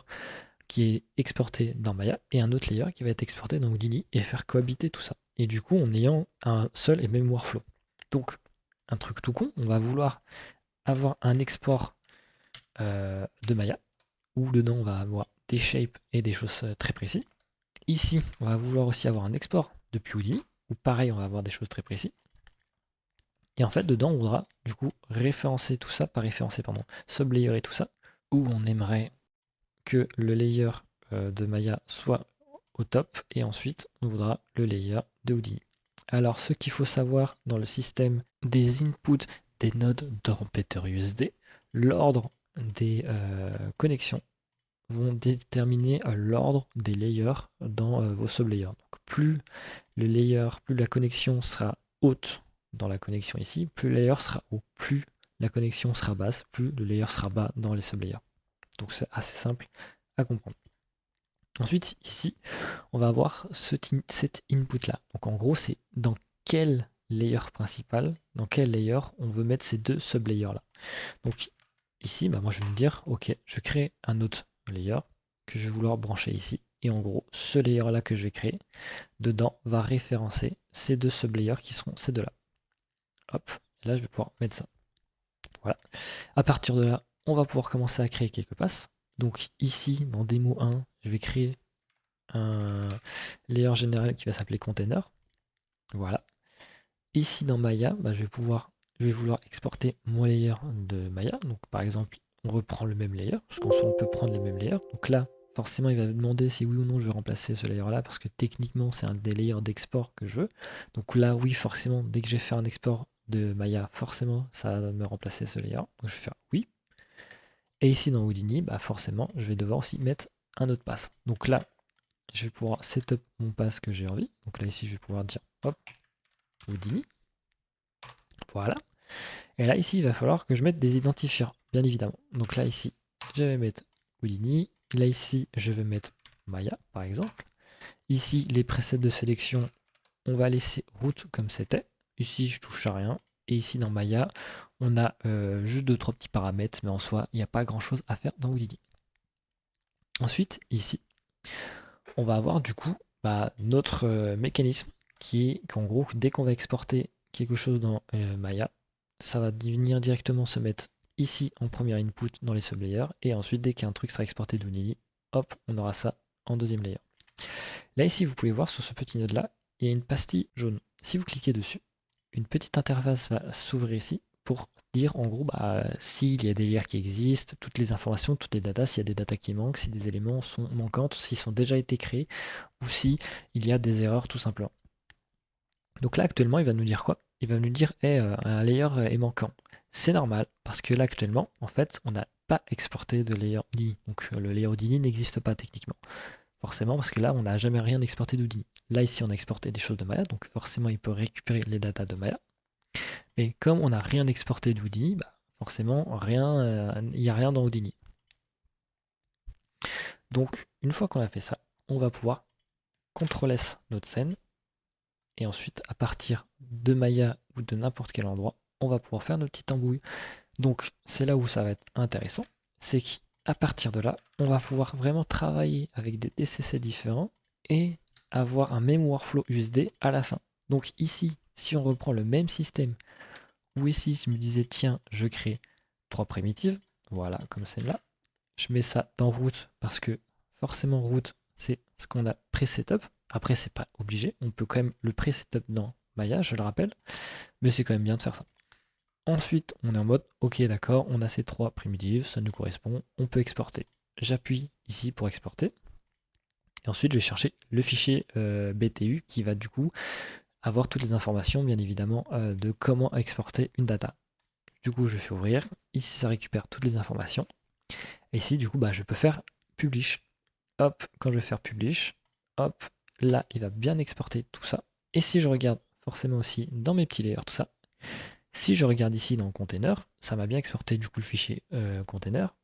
qui est exporté dans Maya et un autre layer qui va être exporté dans Houdini et faire cohabiter tout ça. Et du coup, en ayant un seul et même workflow. Donc, un truc tout con, on va vouloir avoir un export de Maya où dedans on va avoir des shapes et des choses très précises. Ici, on va vouloir aussi avoir un export depuis Houdini, où pareil, on va avoir des choses très précises. Et en fait, dedans, on voudra du coup référencer tout ça, pas référencer, pardon, sublayer et tout ça, où on aimerait que le layer de Maya soit au top, et ensuite, on voudra le layer de Houdini. Alors, ce qu'il faut savoir dans le système des inputs des nodes dans BetterUSD, l'ordre des connexions vont déterminer l'ordre des layers dans vos sublayers. Donc plus le layer, plus la connexion sera haute dans la connexion ici, plus le layer sera haut. Plus la connexion sera basse, plus le layer sera bas dans les sublayers. Donc c'est assez simple à comprendre. Ensuite, ici, on va avoir cet input là. Donc en gros, c'est dans quel layer principal, dans quel layer on veut mettre ces deux sublayers là. Donc ici, bah, moi je vais me dire, ok, je crée un autre layer que je vais vouloir brancher ici. Et en gros, ce layer là que je vais créer, dedans va référencer ces deux sublayers qui seront ces deux là. Hop, et là je vais pouvoir mettre ça. Voilà. À partir de là, on va pouvoir commencer à créer quelques passes. Donc ici, dans démo 1, je vais créer un layer général qui va s'appeler container. Voilà. Ici dans Maya, bah, je vais vouloir exporter mon layer de Maya. Donc par exemple, on reprend le même layer, parce qu'en soi on peut prendre les mêmes layers. Donc là, forcément, il va me demander si oui ou non je veux remplacer ce layer là, parce que techniquement c'est un des layers d'export que je veux. Donc là, oui, forcément, dès que j'ai fait un export de Maya, forcément ça va me remplacer ce layer. Donc je vais faire oui. Et ici dans Houdini, bah forcément, je vais devoir aussi mettre un autre pass. Donc là, je vais pouvoir setup mon pass que j'ai envie. Donc là ici, je vais pouvoir dire hop, Houdini. Voilà. Et là, ici, il va falloir que je mette des identifiants, bien évidemment. Donc là, ici, je vais mettre Houdini. Là, ici, je vais mettre Maya, par exemple. Ici, les presets de sélection, on va laisser route comme c'était. Ici, je touche à rien. Et ici, dans Maya, on a juste 2-3 petits paramètres, mais en soi, il n'y a pas grand-chose à faire dans Houdini. Ensuite, ici, on va avoir du coup notre mécanisme qui est qu'en gros, dès qu'on va exporter quelque chose dans Maya, ça va venir directement se mettre ici en premier input dans les sublayers, et ensuite, dès qu'un truc sera exporté d'Houdini, hop, on aura ça en deuxième layer. Là, ici, vous pouvez voir sur ce petit node là, il y a une pastille jaune. Si vous cliquez dessus, une petite interface va s'ouvrir ici pour dire en gros s'il y a des layers qui existent, toutes les informations, toutes les datas, s'il y a des datas qui manquent, si des éléments sont manquantes, s'ils sont déjà été créés, ou si il y a des erreurs tout simplement. Donc là actuellement il va nous dire quoi? Il va nous dire un layer est manquant. C'est normal parce que là actuellement en fait on n'a pas exporté de layer Houdini. Donc le layer Houdini n'existe pas techniquement. Forcément parce que là on n'a jamais rien exporté d'Houdini. Là ici on a exporté des choses de Maya, donc forcément il peut récupérer les datas de Maya. Mais comme on n'a rien exporté de Houdini, forcément rien, il n'y a rien dans Houdini. Donc une fois qu'on a fait ça, on va pouvoir CTRL S notre scène et ensuite à partir de Maya ou de n'importe quel endroit, on va pouvoir faire notre petite embrouille. Donc c'est là où ça va être intéressant, c'est qu'à partir de là, on va pouvoir vraiment travailler avec des DCC différents et avoir un même workflow USD à la fin. Donc ici, si on reprend le même système, où ici je me disais tiens, je crée 3 primitives, voilà, comme celle-là, je mets ça dans route parce que forcément route c'est ce qu'on a pré-setup. Après c'est pas obligé, on peut quand même le pré-setup dans Maya, je le rappelle, mais c'est quand même bien de faire ça. Ensuite on est en mode ok d'accord, on a ces 3 primitives, ça nous correspond, on peut exporter. J'appuie ici pour exporter. Et ensuite je vais chercher le fichier BTU qui va du coup avoir toutes les informations bien évidemment de comment exporter une data. Du coup je fais ouvrir, ici ça récupère toutes les informations. Et ici du coup je peux faire publish. Hop, quand je vais faire publish, hop, là il va bien exporter tout ça. Et si je regarde forcément aussi dans mes petits layers, tout ça, si je regarde ici dans le container, ça m'a bien exporté du coup le fichier container.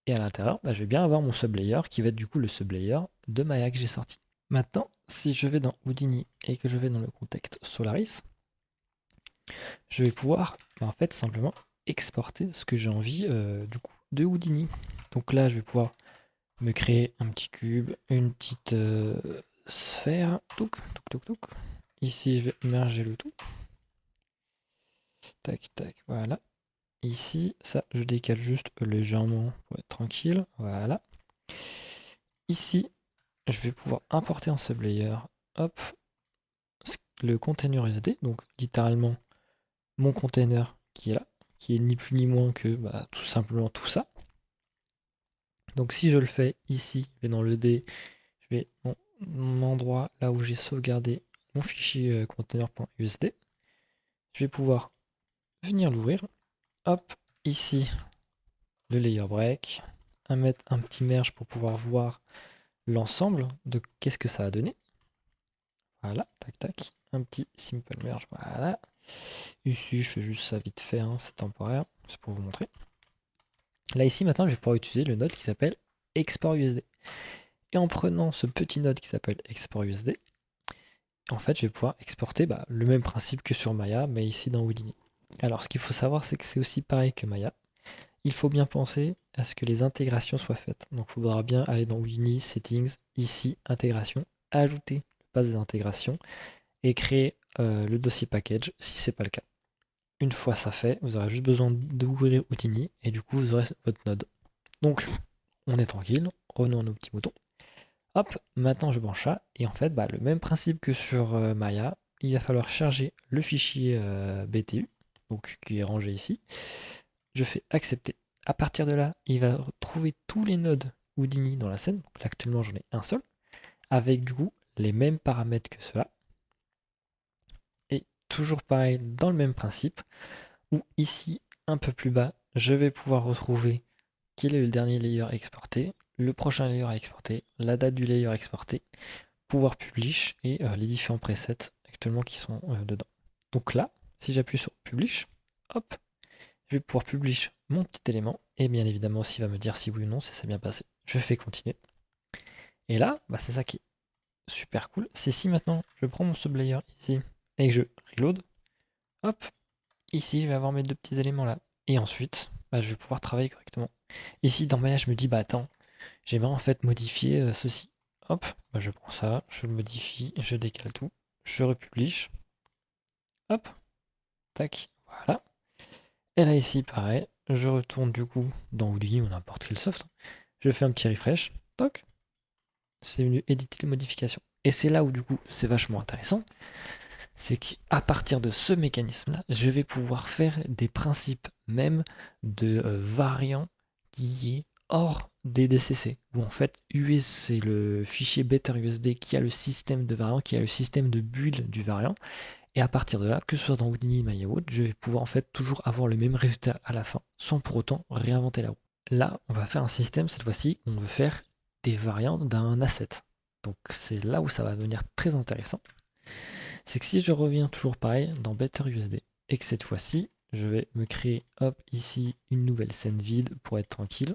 Et à l'intérieur, je vais bien avoir mon sublayer qui va être du coup le sublayer de Maya que j'ai sorti. Maintenant, si je vais dans Houdini et que je vais dans le contexte Solaris, je vais pouvoir en fait simplement exporter ce que j'ai envie du coup de Houdini. Donc là, je vais pouvoir me créer un petit cube, une petite sphère. Touc, touc, touc, touc. Ici, je vais merger le tout. Tac, tac, voilà. Ici, ça, je décale juste légèrement pour être tranquille. Voilà. Ici, je vais pouvoir importer en sublayer. Hop, le container SD, donc littéralement mon container qui est là, qui est ni plus ni moins que tout simplement tout ça. Donc si je le fais ici, je vais dans le D, je vais dans mon endroit là où j'ai sauvegardé mon fichier container.usd. Je vais pouvoir venir l'ouvrir. Hop, ici le layer break, mettre un petit merge pour pouvoir voir l'ensemble de qu'est-ce que ça a donné. Voilà, tac tac, un petit simple merge, voilà. Ici je fais juste ça vite fait, hein, c'est temporaire, c'est pour vous montrer. Là ici maintenant je vais pouvoir utiliser le node qui s'appelle export USD. Et en prenant ce petit node qui s'appelle export USD, en fait, je vais pouvoir exporter le même principe que sur Maya, mais ici dans Houdini. Alors, ce qu'il faut savoir, c'est que c'est aussi pareil que Maya. Il faut bien penser à ce que les intégrations soient faites. Donc, il faudra bien aller dans Houdini, Settings, ici, Intégration, ajouter le pass des intégrations et créer le dossier package si ce n'est pas le cas. Une fois ça fait, vous aurez juste besoin d'ouvrir Houdini et du coup, vous aurez votre node. Donc, on est tranquille, revenons à nos petits moutons. Hop, maintenant je branche ça, et en fait, le même principe que sur Maya, il va falloir charger le fichier BTU, donc qui est rangé ici. Je fais accepter. À partir de là, il va trouver tous les nodes Houdini dans la scène. Donc là, actuellement, j'en ai un seul, avec du coup les mêmes paramètres que cela. Et toujours pareil, dans le même principe, où ici, un peu plus bas, je vais pouvoir retrouver quel est le dernier layer exporté, le prochain layer à exporter, la date du layer exporté, pouvoir publish et les différents presets actuellement qui sont dedans. Donc là, si j'appuie sur publish, hop, je vais pouvoir publier mon petit élément, et bien évidemment aussi il va me dire si oui ou non, si c'est bien passé. Je fais continuer. Et là, bah, c'est ça qui est super cool, c'est si maintenant je prends mon sublayer ici, et que je reload, hop, ici je vais avoir mes deux petits éléments là. Et ensuite, bah, je vais pouvoir travailler correctement. Ici dans Maya, je me dis, bah attends, j'aimerais en fait modifier ceci. Hop, bah, je prends ça, je le modifie, je décale tout, je republish, hop, tac, voilà. Et là ici, pareil, je retourne du coup dans Houdini ou n'importe quel soft, je fais un petit refresh, toc, c'est venu éditer les modifications. Et c'est là où du coup c'est vachement intéressant, c'est qu'à partir de ce mécanisme-là, je vais pouvoir faire des principes même de variants qui est hors des DCC. Où en fait, US c'est le fichier BetterUSD qui a le système de variant, qui a le système de build du variant. Et à partir de là, que ce soit dans Houdini, Maya ou autre, je vais pouvoir en fait toujours avoir le même résultat à la fin, sans pour autant réinventer la roue. Là, on va faire un système cette fois-ci, on veut faire des variantes d'un asset. Donc c'est là où ça va devenir très intéressant. C'est que si je reviens toujours pareil dans BetterUSD et que cette fois-ci, je vais me créer hop ici une nouvelle scène vide pour être tranquille.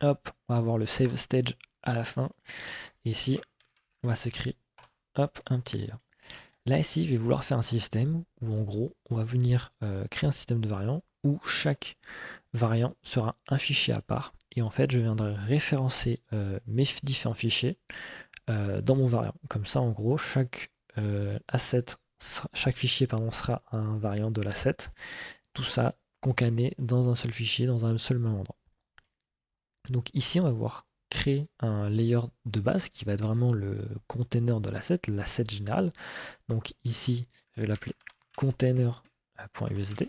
Hop, on va avoir le save stage à la fin. Et ici, on va se créer hop un petit layer. Là ici, je vais vouloir faire un système où en gros, on va venir créer un système de variants où chaque variant sera un fichier à part. Et en fait, je viendrai référencer mes différents fichiers dans mon variant. Comme ça, en gros, chaque fichier pardon, sera un variant de l'asset. Tout ça concané dans un seul fichier, dans un seul même endroit. Donc ici, on va voir créer un layer de base qui va être vraiment le container de l'asset général. Donc ici, je vais l'appeler container.usd.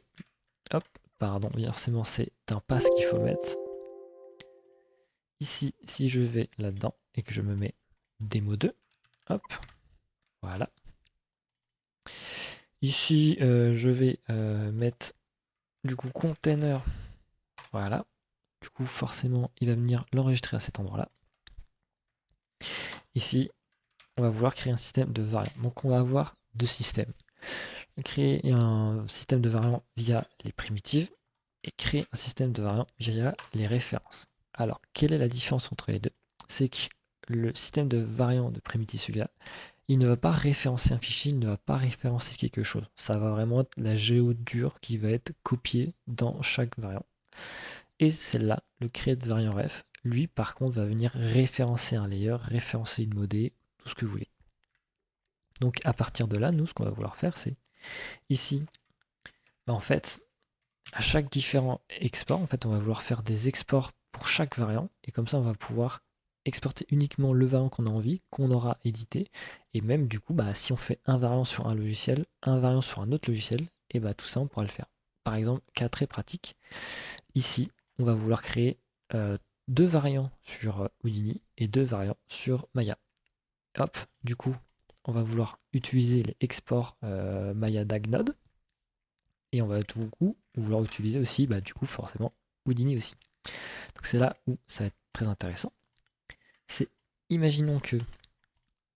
Hop, pardon, forcément c'est un pass qu'il faut mettre. Ici, si je vais là-dedans et que je me mets demo2, hop, voilà. Ici, je vais mettre du coup container, voilà. Du coup, forcément, il va venir l'enregistrer à cet endroit-là. Ici, on va vouloir créer un système de variants. Donc, on va avoir deux systèmes. Créer un système de variants via les primitives et créer un système de variants via les références. Alors, quelle est la différence entre les deux? C'est que le système de variants de primitive celui-là, il ne va pas référencer un fichier, il ne va pas référencer quelque chose. Ça va vraiment être la géo dure qui va être copiée dans chaque variant. Et celle-là, le create variant ref, lui par contre va venir référencer un layer, référencer une modée, tout ce que vous voulez. Donc à partir de là, nous ce qu'on va vouloir faire, c'est ici, en fait, à chaque différent export, en fait, on va vouloir faire des exports pour chaque variant, et comme ça on va pouvoir exporter uniquement le variant qu'on a envie, qu'on aura édité, et même du coup, bah, si on fait un variant sur un logiciel, un variant sur un autre logiciel, et bah tout ça on pourra le faire. Par exemple, cas très pratique, ici, on va vouloir créer deux variants sur Houdini et deux variants sur Maya. Hop, du coup, on va vouloir utiliser les exports Maya DagNode et on va du coup vouloir utiliser aussi, bah, du coup, forcément Houdini aussi. Donc c'est là où ça va être très intéressant. C'est, imaginons que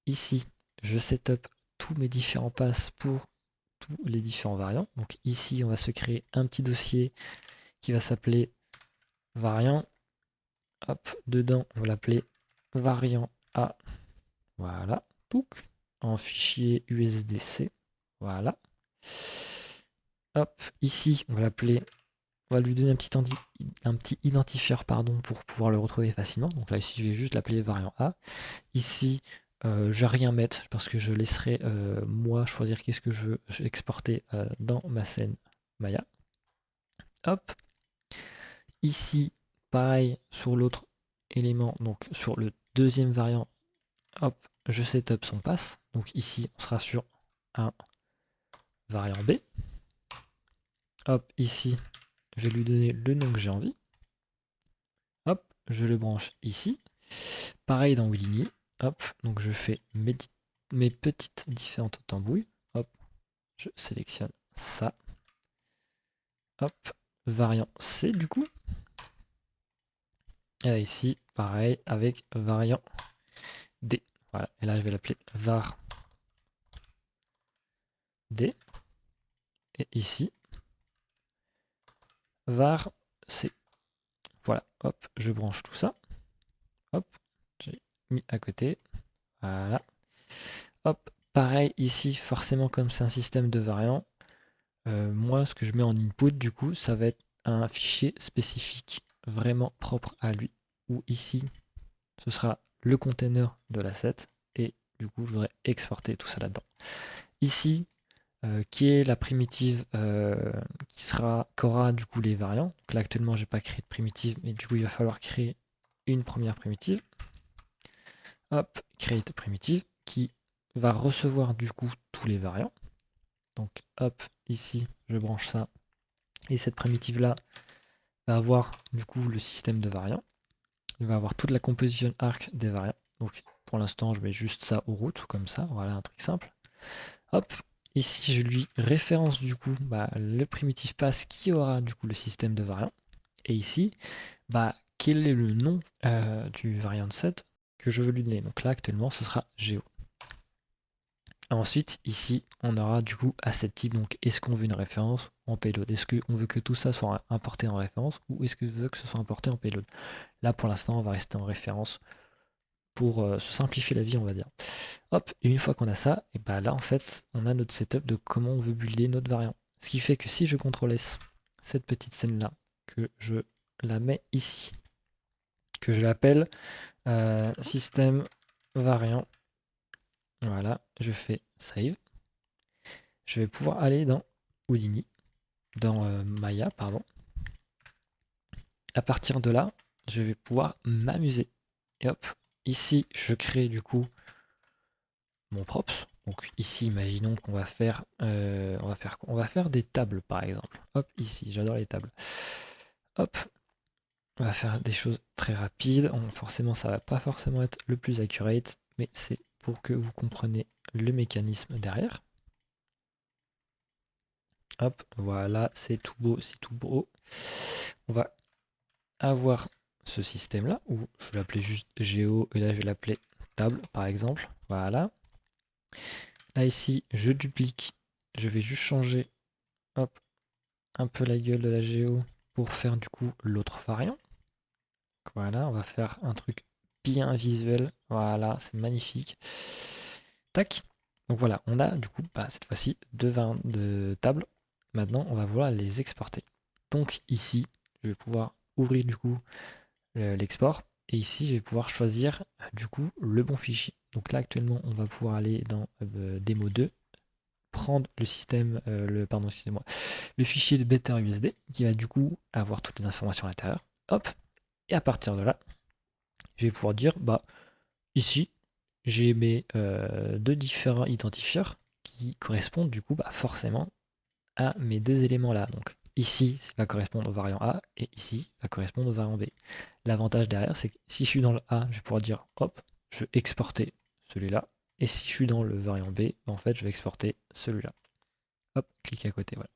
ici, je setup tous mes différents passes pour tous les différents variants. Donc ici, on va se créer un petit dossier qui va s'appeler variant. Hop, dedans, on va l'appeler variant A. Voilà. Pouc, en fichier USDC. Voilà. Hop, ici, on va l'appeler. On va lui donner un petit identifier pardon, pour pouvoir le retrouver facilement. Donc là, ici, je vais juste l'appeler variant A. Ici, je vais rien mettre parce que je laisserai moi choisir qu'est-ce que je veux exporter dans ma scène Maya. Hop. Ici, pareil sur l'autre élément, donc sur le deuxième variant, hop, je setup son pass. Donc ici, on sera sur un variant B. Hop, ici, je vais lui donner le nom que j'ai envie. Hop, je le branche ici. Pareil dans Houdini. Hop, donc je fais mes petites différentes tambouilles. Hop, je sélectionne ça. Hop, variant C du coup. Et là ici, pareil avec variant D. Voilà, et là je vais l'appeler var D. Et ici, var c. Voilà, hop, je branche tout ça. Hop, j'ai mis à côté. Voilà. Hop, pareil ici, forcément comme c'est un système de variants, moi ce que je mets en input du coup, ça va être un fichier spécifique vraiment propre à lui. Où ici, ce sera le container de l'asset et du coup je voudrais exporter tout ça là-dedans. Ici, qui est la primitive qu'aura du coup les variants. Donc là actuellement j'ai pas créé de primitive, mais du coup il va falloir créer une première primitive. Hop, create primitive qui va recevoir du coup tous les variants. Donc hop, ici je branche ça. Et cette primitive là va avoir du coup le système de variants. Il va avoir toute la composition arc des variants. Donc pour l'instant je mets juste ça aux routes comme ça, voilà un truc simple. Hop, ici je lui référence du coup le primitive pass qui aura du coup le système de variant. Et ici, quel est le nom du variant set que je veux lui donner. Donc là actuellement ce sera Geo. Ensuite ici on aura du coup asset type. Donc est-ce qu'on veut une référence en payload? Est-ce qu'on veut que tout ça soit importé en référence ou est-ce qu'on veut que ce soit importé en payload? Là pour l'instant on va rester en référence pour se simplifier la vie on va dire. Hop, et une fois qu'on a ça, et là en fait on a notre setup de comment on veut builder notre variant. Ce qui fait que si je CTRL S cette petite scène là, que je la mets ici, que je l'appelle système variant, voilà, je fais save, je vais pouvoir aller dans Houdini, dans Maya, pardon. À partir de là, je vais pouvoir m'amuser. Et hop, ici je crée du coup mon props. Donc ici, imaginons qu'on va faire, on va faire des tables par exemple. Hop, ici, j'adore les tables. Hop, on va faire des choses très rapides. Forcément, ça va pas forcément être le plus accurate, mais c'est pour que vous compreniez le mécanisme derrière. Hop, voilà, c'est tout beau, c'est tout beau. On va avoir ce système-là, où je vais l'appeler juste Géo, et là je vais l'appeler table par exemple. Voilà. Là ici, je duplique, je vais juste changer, hop, un peu la gueule de la géo pour faire du coup l'autre variant. Voilà, on va faire un truc bien visuel. Voilà, c'est magnifique. Tac. Donc voilà, on a du coup cette fois-ci deux de tables. Maintenant, on va vouloir les exporter. Donc ici, je vais pouvoir ouvrir du coup l'export. Et ici, je vais pouvoir choisir du coup le bon fichier. Donc là, actuellement, on va pouvoir aller dans démo 2, prendre le système, pardon, excusez-moi, le fichier de BetterUSD qui va du coup avoir toutes les informations à l'intérieur. Hop, et à partir de là, je vais pouvoir dire, ici, j'ai mes deux différents identifieurs qui correspondent du coup forcément à mes deux éléments là. Donc ici, ça va correspondre au variant A et ici, ça va correspondre au variant B. L'avantage derrière, c'est que si je suis dans le A, je vais pouvoir dire, hop, je vais exporter celui-là. Et si je suis dans le variant B, en fait, je vais exporter celui-là. Hop, cliquez à côté, voilà.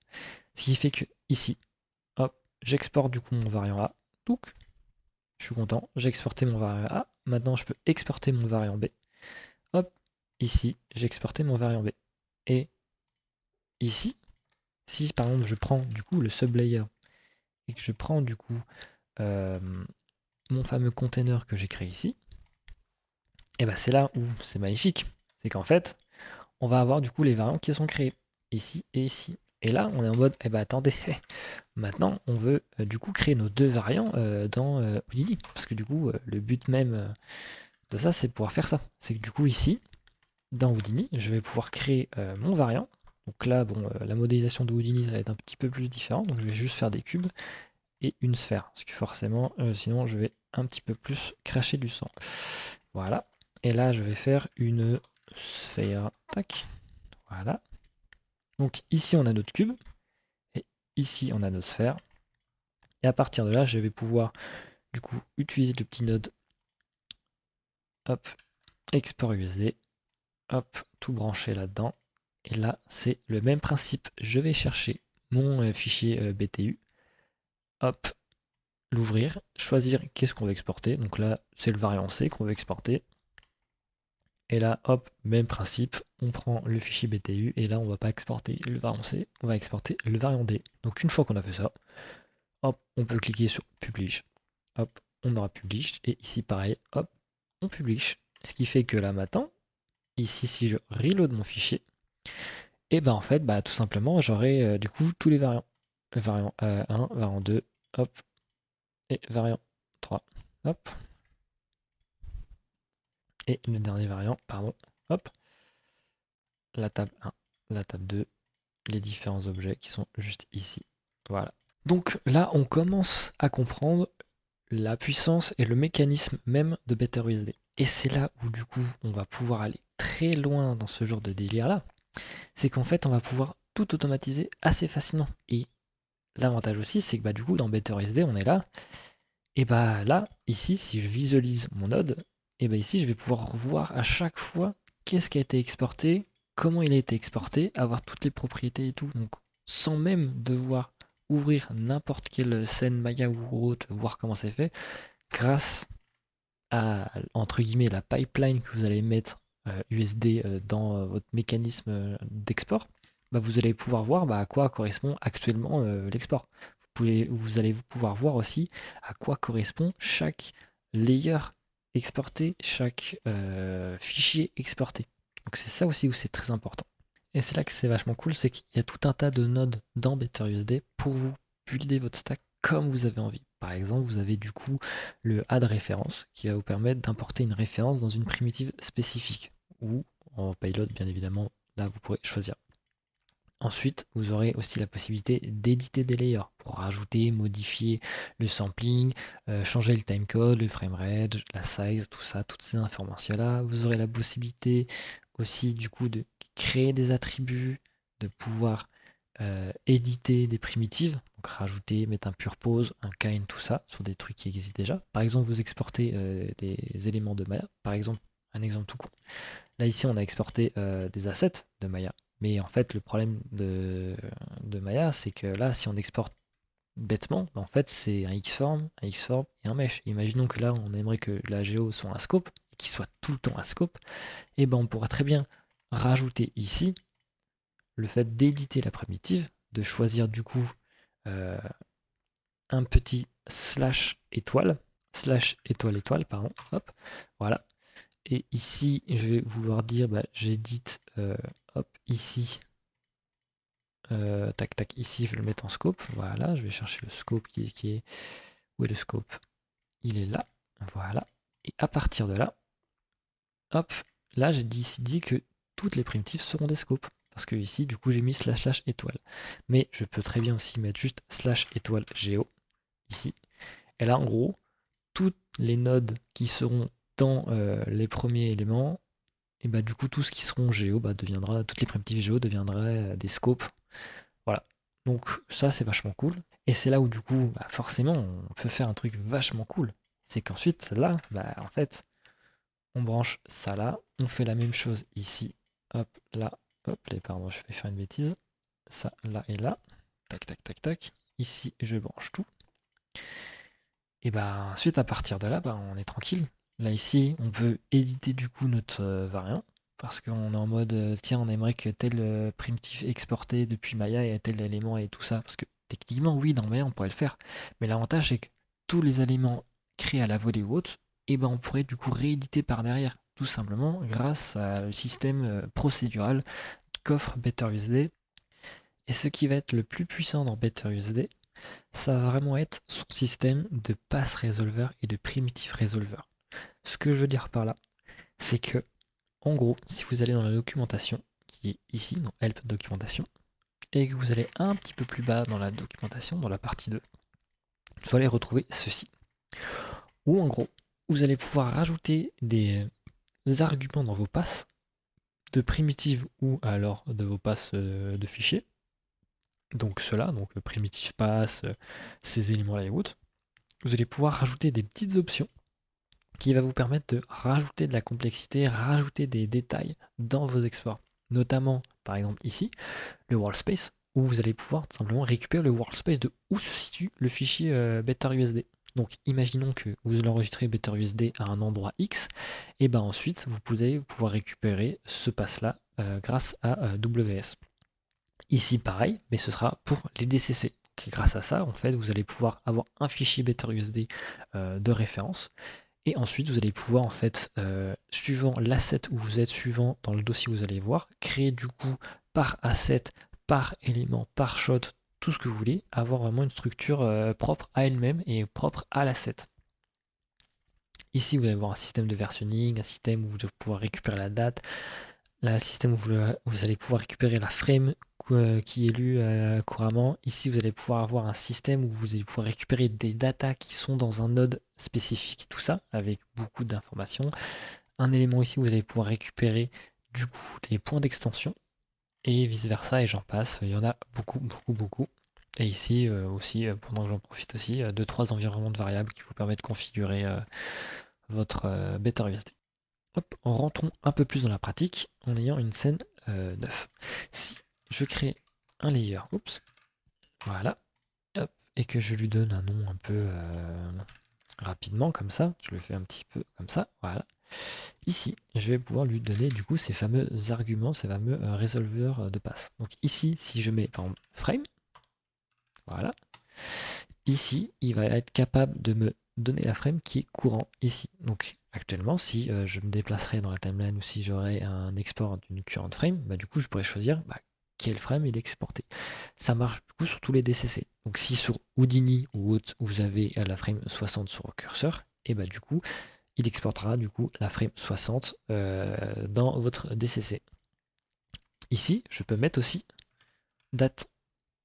Ce qui fait que ici, hop, j'exporte du coup mon variant A. Donc, je suis content, j'ai exporté mon variant A. Maintenant, je peux exporter mon variant B. Hop, ici, j'ai exporté mon variant B. Et ici, si par exemple je prends du coup le sublayer et que je prends du coup euh, mon fameux container que j'ai créé ici, et c'est là où c'est magnifique. C'est qu'en fait, on va avoir du coup les variants qui sont créés ici et ici. Et là, on est en mode, attendez, maintenant on veut du coup créer nos deux variants dans Houdini. Parce que du coup, le but même de ça, c'est de pouvoir faire ça. C'est que du coup, ici, dans Houdini, je vais pouvoir créer mon variant. Donc là, bon, la modélisation de Houdini, ça va être un petit peu plus différent. Donc je vais juste faire des cubes et une sphère. Parce que forcément, sinon, je vais un petit peu plus cracher du sang. Voilà. Et là, je vais faire une sphère. Tac. Voilà. Donc ici, on a notre cube. Et ici, on a nos sphères. Et à partir de là, je vais pouvoir du coup utiliser le petit node. Hop. Export USD. Hop. Tout brancher là-dedans. Et là, c'est le même principe. Je vais chercher mon fichier BTU. Hop. L'ouvrir. Choisir qu'est-ce qu'on veut exporter. Donc là, c'est le variant C qu'on veut exporter. Et là, hop, même principe, on prend le fichier BTU et là, on va pas exporter le variant C, on va exporter le variant D. Donc une fois qu'on a fait ça, hop, on peut cliquer sur Publish. Hop, on aura Publish. Et ici, pareil, hop, on Publish. Ce qui fait que là, maintenant, ici, si je reload mon fichier, et ben en fait, bah, tout simplement, j'aurai du coup tous les variants. Le variant 1, variant 2, hop, et variant 3, hop. Et le dernier variant, pardon, hop, la table 1, la table 2, les différents objets qui sont juste ici. Voilà. Donc là, on commence à comprendre la puissance et le mécanisme même de BetterUSD. Et c'est là où du coup, on va pouvoir aller très loin dans ce genre de délire-là. C'est qu'en fait, on va pouvoir tout automatiser assez facilement. Et l'avantage aussi, c'est que bah, du coup, dans BetterUSD, on est là. Et bah là, ici, si je visualise mon node, et bah ici, je vais pouvoir voir à chaque fois qu'est-ce qui a été exporté, comment il a été exporté, avoir toutes les propriétés et tout. Donc, sans même devoir ouvrir n'importe quelle scène Maya ou autre, voir comment c'est fait, grâce à, entre guillemets, la pipeline que vous allez mettre USD dans votre mécanisme d'export, bah, vous allez pouvoir voir bah, à quoi correspond actuellement l'export. Vous allez pouvoir voir aussi à quoi correspond chaque layer exporté, chaque fichier exporté. Donc c'est ça aussi où c'est très important. Et c'est là que c'est vachement cool, c'est qu'il y a tout un tas de nodes dans BetterUSD pour vous builder votre stack comme vous avez envie. Par exemple, vous avez du coup le add référence qui va vous permettre d'importer une référence dans une primitive spécifique ou en payload bien évidemment, là vous pourrez choisir. Ensuite, vous aurez aussi la possibilité d'éditer des layers pour rajouter, modifier le sampling, changer le timecode, le framerate, la size, tout ça, toutes ces informations-là. Vous aurez la possibilité aussi du coup de créer des attributs, de pouvoir éditer des primitives, donc rajouter, mettre un purpose, un kind, tout ça, sur des trucs qui existent déjà. Par exemple, vous exportez des éléments de Maya, par exemple, un exemple tout con. Là ici, on a exporté des assets de Maya. Mais en fait, le problème de Maya, c'est que là, si on exporte bêtement, en fait, c'est un Xform et un mesh. Imaginons que là, on aimerait que la géo soit un scope, et qu'il soit tout le temps un scope, et ben on pourrait très bien rajouter ici le fait d'éditer la primitive, de choisir du coup euh, un petit slash étoile étoile, pardon, hop, voilà. Et ici, je vais vouloir dire, bah, j'édite, hop, ici, tac, tac, ici, je vais le mettre en scope. Voilà, je vais chercher le scope qui est. Où est le scope? Il est là. Voilà. Et à partir de là, hop, là, j'ai décidé que toutes les primitives seront des scopes. Parce que ici, du coup, j'ai mis slash slash étoile. Mais je peux très bien aussi mettre juste slash étoile géo, ici. Et là, en gros, toutes les nodes qui seront dans les premiers éléments, et bah du coup tout ce qui seront géo bah, deviendra, toutes les primitives géo deviendraient des scopes. Voilà. Donc ça c'est vachement cool. Et c'est là où du coup bah, forcément on peut faire un truc vachement cool. C'est qu'ensuite là, bah en fait, on branche ça là, on fait la même chose ici, hop, là, hop, là, pardon, je vais faire une bêtise. Ça là et là. Tac tac tac tac. Ici je branche tout. Et bah ensuite à partir de là, bah, on est tranquille. Là ici, on peut éditer du coup notre variant parce qu'on est en mode tiens, on aimerait que tel primitif exporté depuis Maya ait tel élément et tout ça. Parce que techniquement, oui, dans Maya, on pourrait le faire. Mais l'avantage, c'est que tous les éléments créés à la volée ou autre, et ben on pourrait du coup rééditer par derrière, tout simplement grâce au système procédural qu'offre BetterUSD. Et ce qui va être le plus puissant dans BetterUSD, ça va vraiment être son système de pass resolver et de primitive resolver. Ce que je veux dire par là, c'est que, en gros, si vous allez dans la documentation, qui est ici, dans Help Documentation, et que vous allez un petit peu plus bas dans la documentation, dans la partie 2, vous allez retrouver ceci. Où en gros, vous allez pouvoir rajouter des arguments dans vos passes de primitives ou alors de vos passes de fichiers. Donc cela, donc primitive pass, ces éléments layout. Vous allez pouvoir rajouter des petites options qui va vous permettre de rajouter de la complexité, rajouter des détails dans vos exports. Notamment, par exemple ici, le world space, où vous allez pouvoir tout simplement récupérer le world space de où se situe le fichier BetterUSD. Donc imaginons que vous l'enregistrez BetterUSD à un endroit X, et ben ensuite vous pouvez pouvoir récupérer ce pass là grâce à WS. Ici pareil, mais ce sera pour les DCC. donc grâce à ça, en fait, vous allez pouvoir avoir un fichier BetterUSD de référence. Et ensuite, vous allez pouvoir, en fait, suivant l'asset où vous êtes, suivant dans le dossier vous allez voir, créer du coup par asset, par élément, par shot, tout ce que vous voulez, avoir vraiment une structure propre à elle-même et propre à l'asset. Ici, vous allez avoir un système de versionning, un système où vous allez pouvoir récupérer la date, un système où vous allez pouvoir récupérer la frame qui est lue couramment. Ici, vous allez pouvoir avoir un système où vous allez pouvoir récupérer des datas qui sont dans un node spécifique, tout ça, avec beaucoup d'informations. Un élément ici où vous allez pouvoir récupérer du coup les points d'extension, et vice versa, et j'en passe. Il y en a beaucoup, beaucoup, beaucoup. Et ici aussi, pendant que j'en profite aussi, 2-3 environnements de variables qui vous permettent de configurer votre BetterUSD. Hop, rentrons un peu plus dans la pratique en ayant une scène 9. Si je crée un layer, oups, voilà, hop, et que je lui donne un nom un peu rapidement comme ça, je le fais un petit peu comme ça, voilà. Ici, je vais pouvoir lui donner du coup ces fameux arguments, ces fameux résolveurs de passe. Donc ici, si je mets par exemple frame, voilà, ici, il va être capable de me donner la frame qui est courant ici. Donc actuellement, si je me déplacerais dans la timeline ou si j'aurais un export d'une current frame, bah, du coup, je pourrais choisir quel frame il est exporté. Ça marche du coup sur tous les DCC. Donc si sur Houdini ou autre, vous avez la frame 60 sur le curseur, et bah du coup, il exportera du coup la frame 60 dans votre DCC. Ici, je peux mettre aussi date.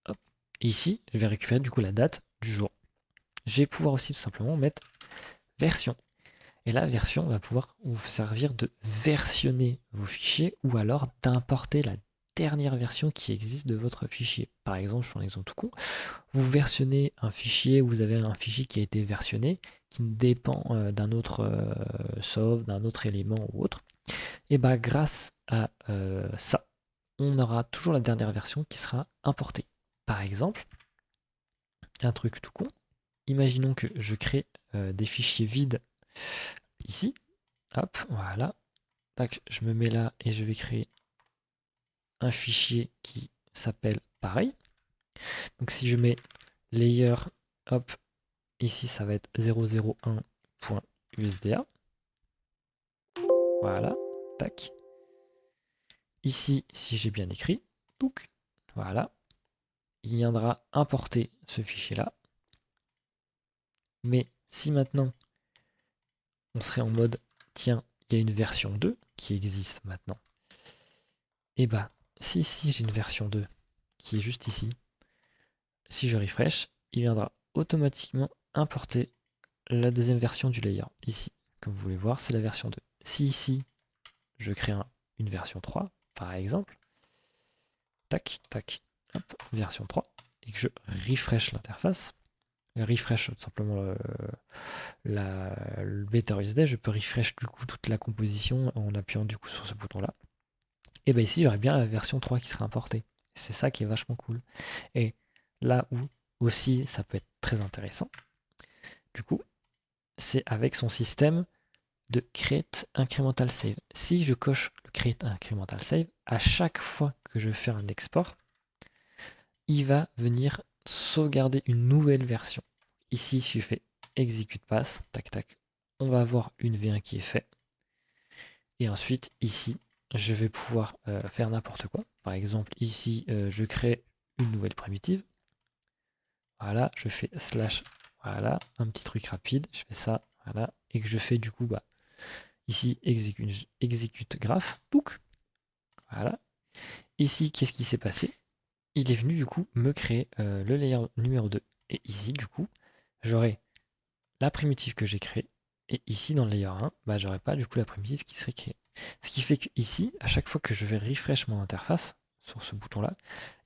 Hop. Et ici, je vais récupérer du coup la date du jour. Je vais pouvoir aussi tout simplement mettre version. Et la version va pouvoir vous servir de versionner vos fichiers ou alors d'importer la dernière version qui existe de votre fichier. Par exemple, je prends un exemple tout con, vous versionnez un fichier, vous avez un fichier qui a été versionné, qui dépend d'un autre sauve, d'un autre élément ou autre. Et bah grâce à ça, on aura toujours la dernière version qui sera importée. Par exemple, un truc tout con, imaginons que je crée des fichiers vides ici. Hop, voilà. Tac, je me mets là et je vais créer un fichier qui s'appelle pareil. Donc si je mets layer, hop, ici ça va être 001.usda. Voilà, tac. Ici, si j'ai bien écrit, donc, voilà, il viendra importer ce fichier-là. Mais si maintenant on serait en mode, tiens, il y a une version 2 qui existe maintenant, et bah, si ici j'ai une version 2 qui est juste ici, si je refresh, il viendra automatiquement importer la deuxième version du layer. Ici, comme vous voulez voir, c'est la version 2. Si ici, je crée une version 3, par exemple, tac, tac, hop, version 3, et que je refresh l'interface, refresh tout simplement le BetterUSD, je peux refresh du coup toute la composition en appuyant du coup sur ce bouton là. Et bien ici j'aurai bien la version 3 qui sera importée. C'est ça qui est vachement cool. Et là où aussi ça peut être très intéressant, du coup, c'est avec son système de create incremental save. Si je coche le create incremental save, à chaque fois que je fais un export, il va venir sauvegarder une nouvelle version. Ici, si je fais execute pass, tac tac, on va avoir une V1 qui est faite. Et ensuite, ici, je vais pouvoir faire n'importe quoi. Par exemple, ici, je crée une nouvelle primitive. Voilà, je fais slash, voilà, un petit truc rapide, je fais ça, voilà, et que je fais du coup, ici, execute graph, donc, voilà. Ici, qu'est-ce qui s'est passé? Il est venu du coup me créer le layer numéro 2. Et ici, du coup, j'aurai la primitive que j'ai créée. Et ici, dans le layer 1, j'aurai pas du coup la primitive qui serait créée. Ce qui fait que ici, à chaque fois que je vais refresh mon interface sur ce bouton-là,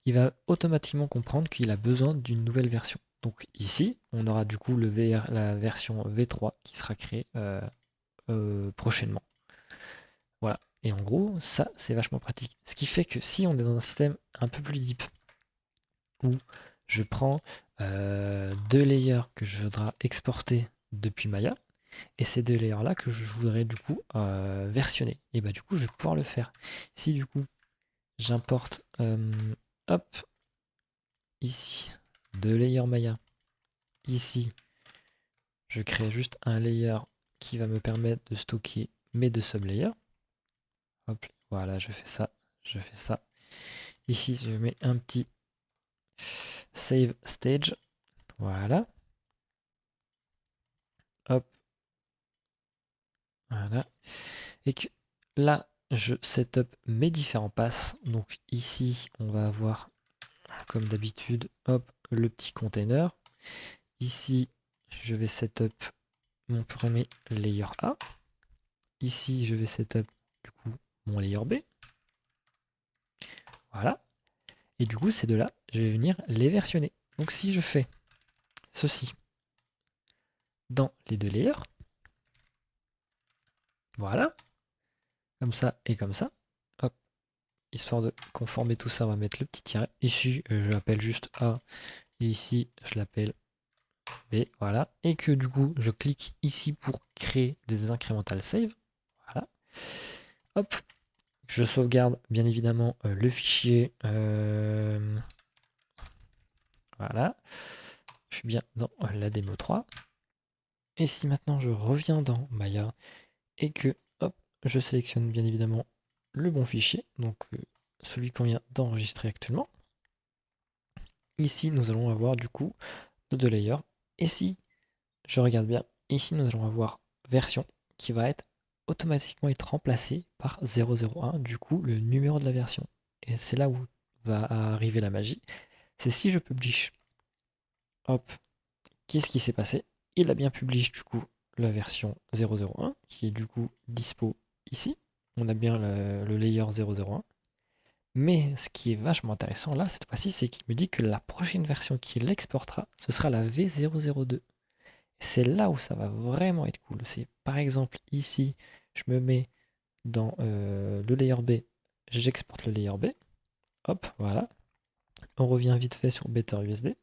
il va automatiquement comprendre qu'il a besoin d'une nouvelle version. Donc ici, on aura du coup la version V3 qui sera créée prochainement. Voilà. Et en gros, ça, c'est vachement pratique. Ce qui fait que si on est dans un système un peu plus deep, où je prends deux layers que je voudrais exporter depuis Maya, et ces deux layers là que je voudrais du coup versionner. Et bah du coup je vais pouvoir le faire. Si du coup j'importe hop ici 2 layers Maya. Ici, je crée juste un layer qui va me permettre de stocker mes 2 sublayers. Hop, voilà, je fais ça, je fais ça. Ici, je mets un petit save stage. Voilà. Hop, voilà. Et que là, je setup mes différents passes. Donc ici, on va avoir, comme d'habitude, hop, le petit container. Ici, je vais setup mon premier layer A. Ici, je vais setup du coup mon layer B. Voilà. Et du coup, ces deux-là, je vais venir les versionner. Donc si je fais ceci dans les 2 layers, voilà, comme ça et comme ça, hop, histoire de conformer tout ça, on va mettre le petit tiret. Ici, je l'appelle juste A, et ici, je l'appelle B, voilà. Et que du coup, je clique ici pour créer des incremental save, voilà. Hop, je sauvegarde bien évidemment le fichier, voilà. Je suis bien dans la démo 3. Et si maintenant je reviens dans Maya et que hop, je sélectionne bien évidemment le bon fichier, donc celui qu'on vient d'enregistrer actuellement. Ici, nous allons avoir du coup nos 2 layers. Et si je regarde bien, ici nous allons avoir version qui va être automatiquement être remplacée par 001, du coup le numéro de la version. Et c'est là où va arriver la magie. C'est si je publish, hop, qu'est-ce qui s'est passé? Il a bien publié du coup la version 001 qui est du coup dispo ici. On a bien le layer 001. Mais ce qui est vachement intéressant là, cette fois-ci, c'est qu'il me dit que la prochaine version qu'il exportera, ce sera la V002. C'est là où ça va vraiment être cool. C'est par exemple ici, je me mets dans le layer B, j'exporte le layer B. Hop, voilà. On revient vite fait sur BetterUSD.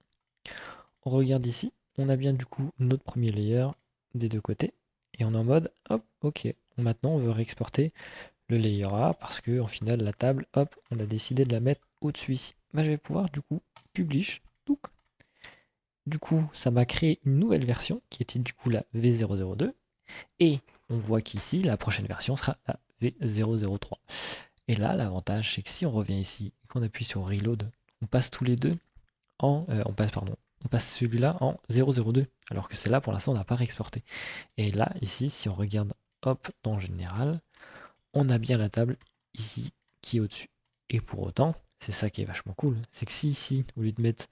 On regarde ici, on a bien du coup notre premier layer des 2 côtés. Et on est en mode, hop, ok. Maintenant, on veut réexporter le layer A parce que en final, la table, hop, on a décidé de la mettre au-dessus ici. Bah, je vais pouvoir du coup publish. Du coup, ça m'a créé une nouvelle version qui était du coup la V002. Et on voit qu'ici, la prochaine version sera la V003. Et là, l'avantage, c'est que si on revient ici et qu'on appuie sur Reload, on passe tous les deux on passe celui-là en 002, alors que c'est là pour l'instant on n'a pas réexporté. Et là, ici, si on regarde hop dans Général, on a bien la table ici qui est au-dessus. Et pour autant, c'est ça qui est vachement cool, c'est que si ici, au lieu de mettre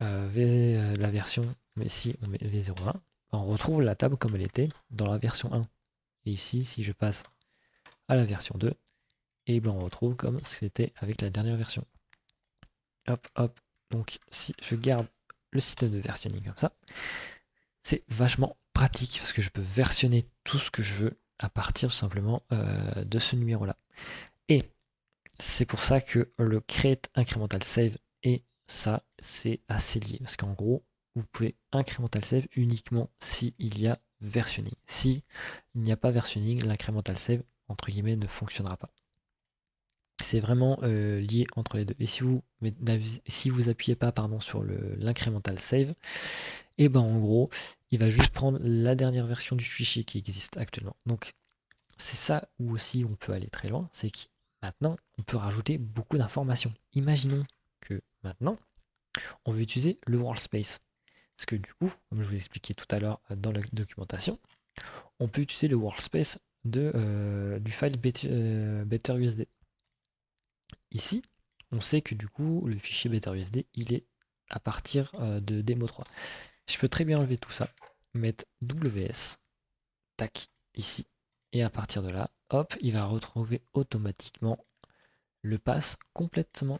la version, mais si on met V01, on retrouve la table comme elle était dans la version 1. Et ici, si je passe à la version 2, et ben on retrouve comme c'était avec la dernière version. Hop, hop. Donc si je garde le système de versionning comme ça, c'est vachement pratique parce que je peux versionner tout ce que je veux à partir tout simplement de ce numéro-là. Et c'est pour ça que le create incremental save et ça, c'est assez lié. Parce qu'en gros, vous pouvez incremental save uniquement s'il y a versionning. Si il n'y a pas versionning, l'incremental save, entre guillemets, ne fonctionnera pas. C'est vraiment lié entre les deux. Et si vous appuyez pas sur l'incremental save, et ben en gros, il va juste prendre la dernière version du fichier qui existe actuellement. Donc c'est ça où aussi on peut aller très loin, c'est que maintenant on peut rajouter beaucoup d'informations. Imaginons que maintenant on veut utiliser le workspace. Parce que du coup, comme je vous l'expliquais tout à l'heure dans la documentation, on peut utiliser le workspace du file BetterUSD. Ici, on sait que du coup, le fichier BetterUSD, il est à partir de démo 3. Je peux très bien enlever tout ça, mettre WS, tac, ici, et à partir de là, hop, il va retrouver automatiquement le pass complètement,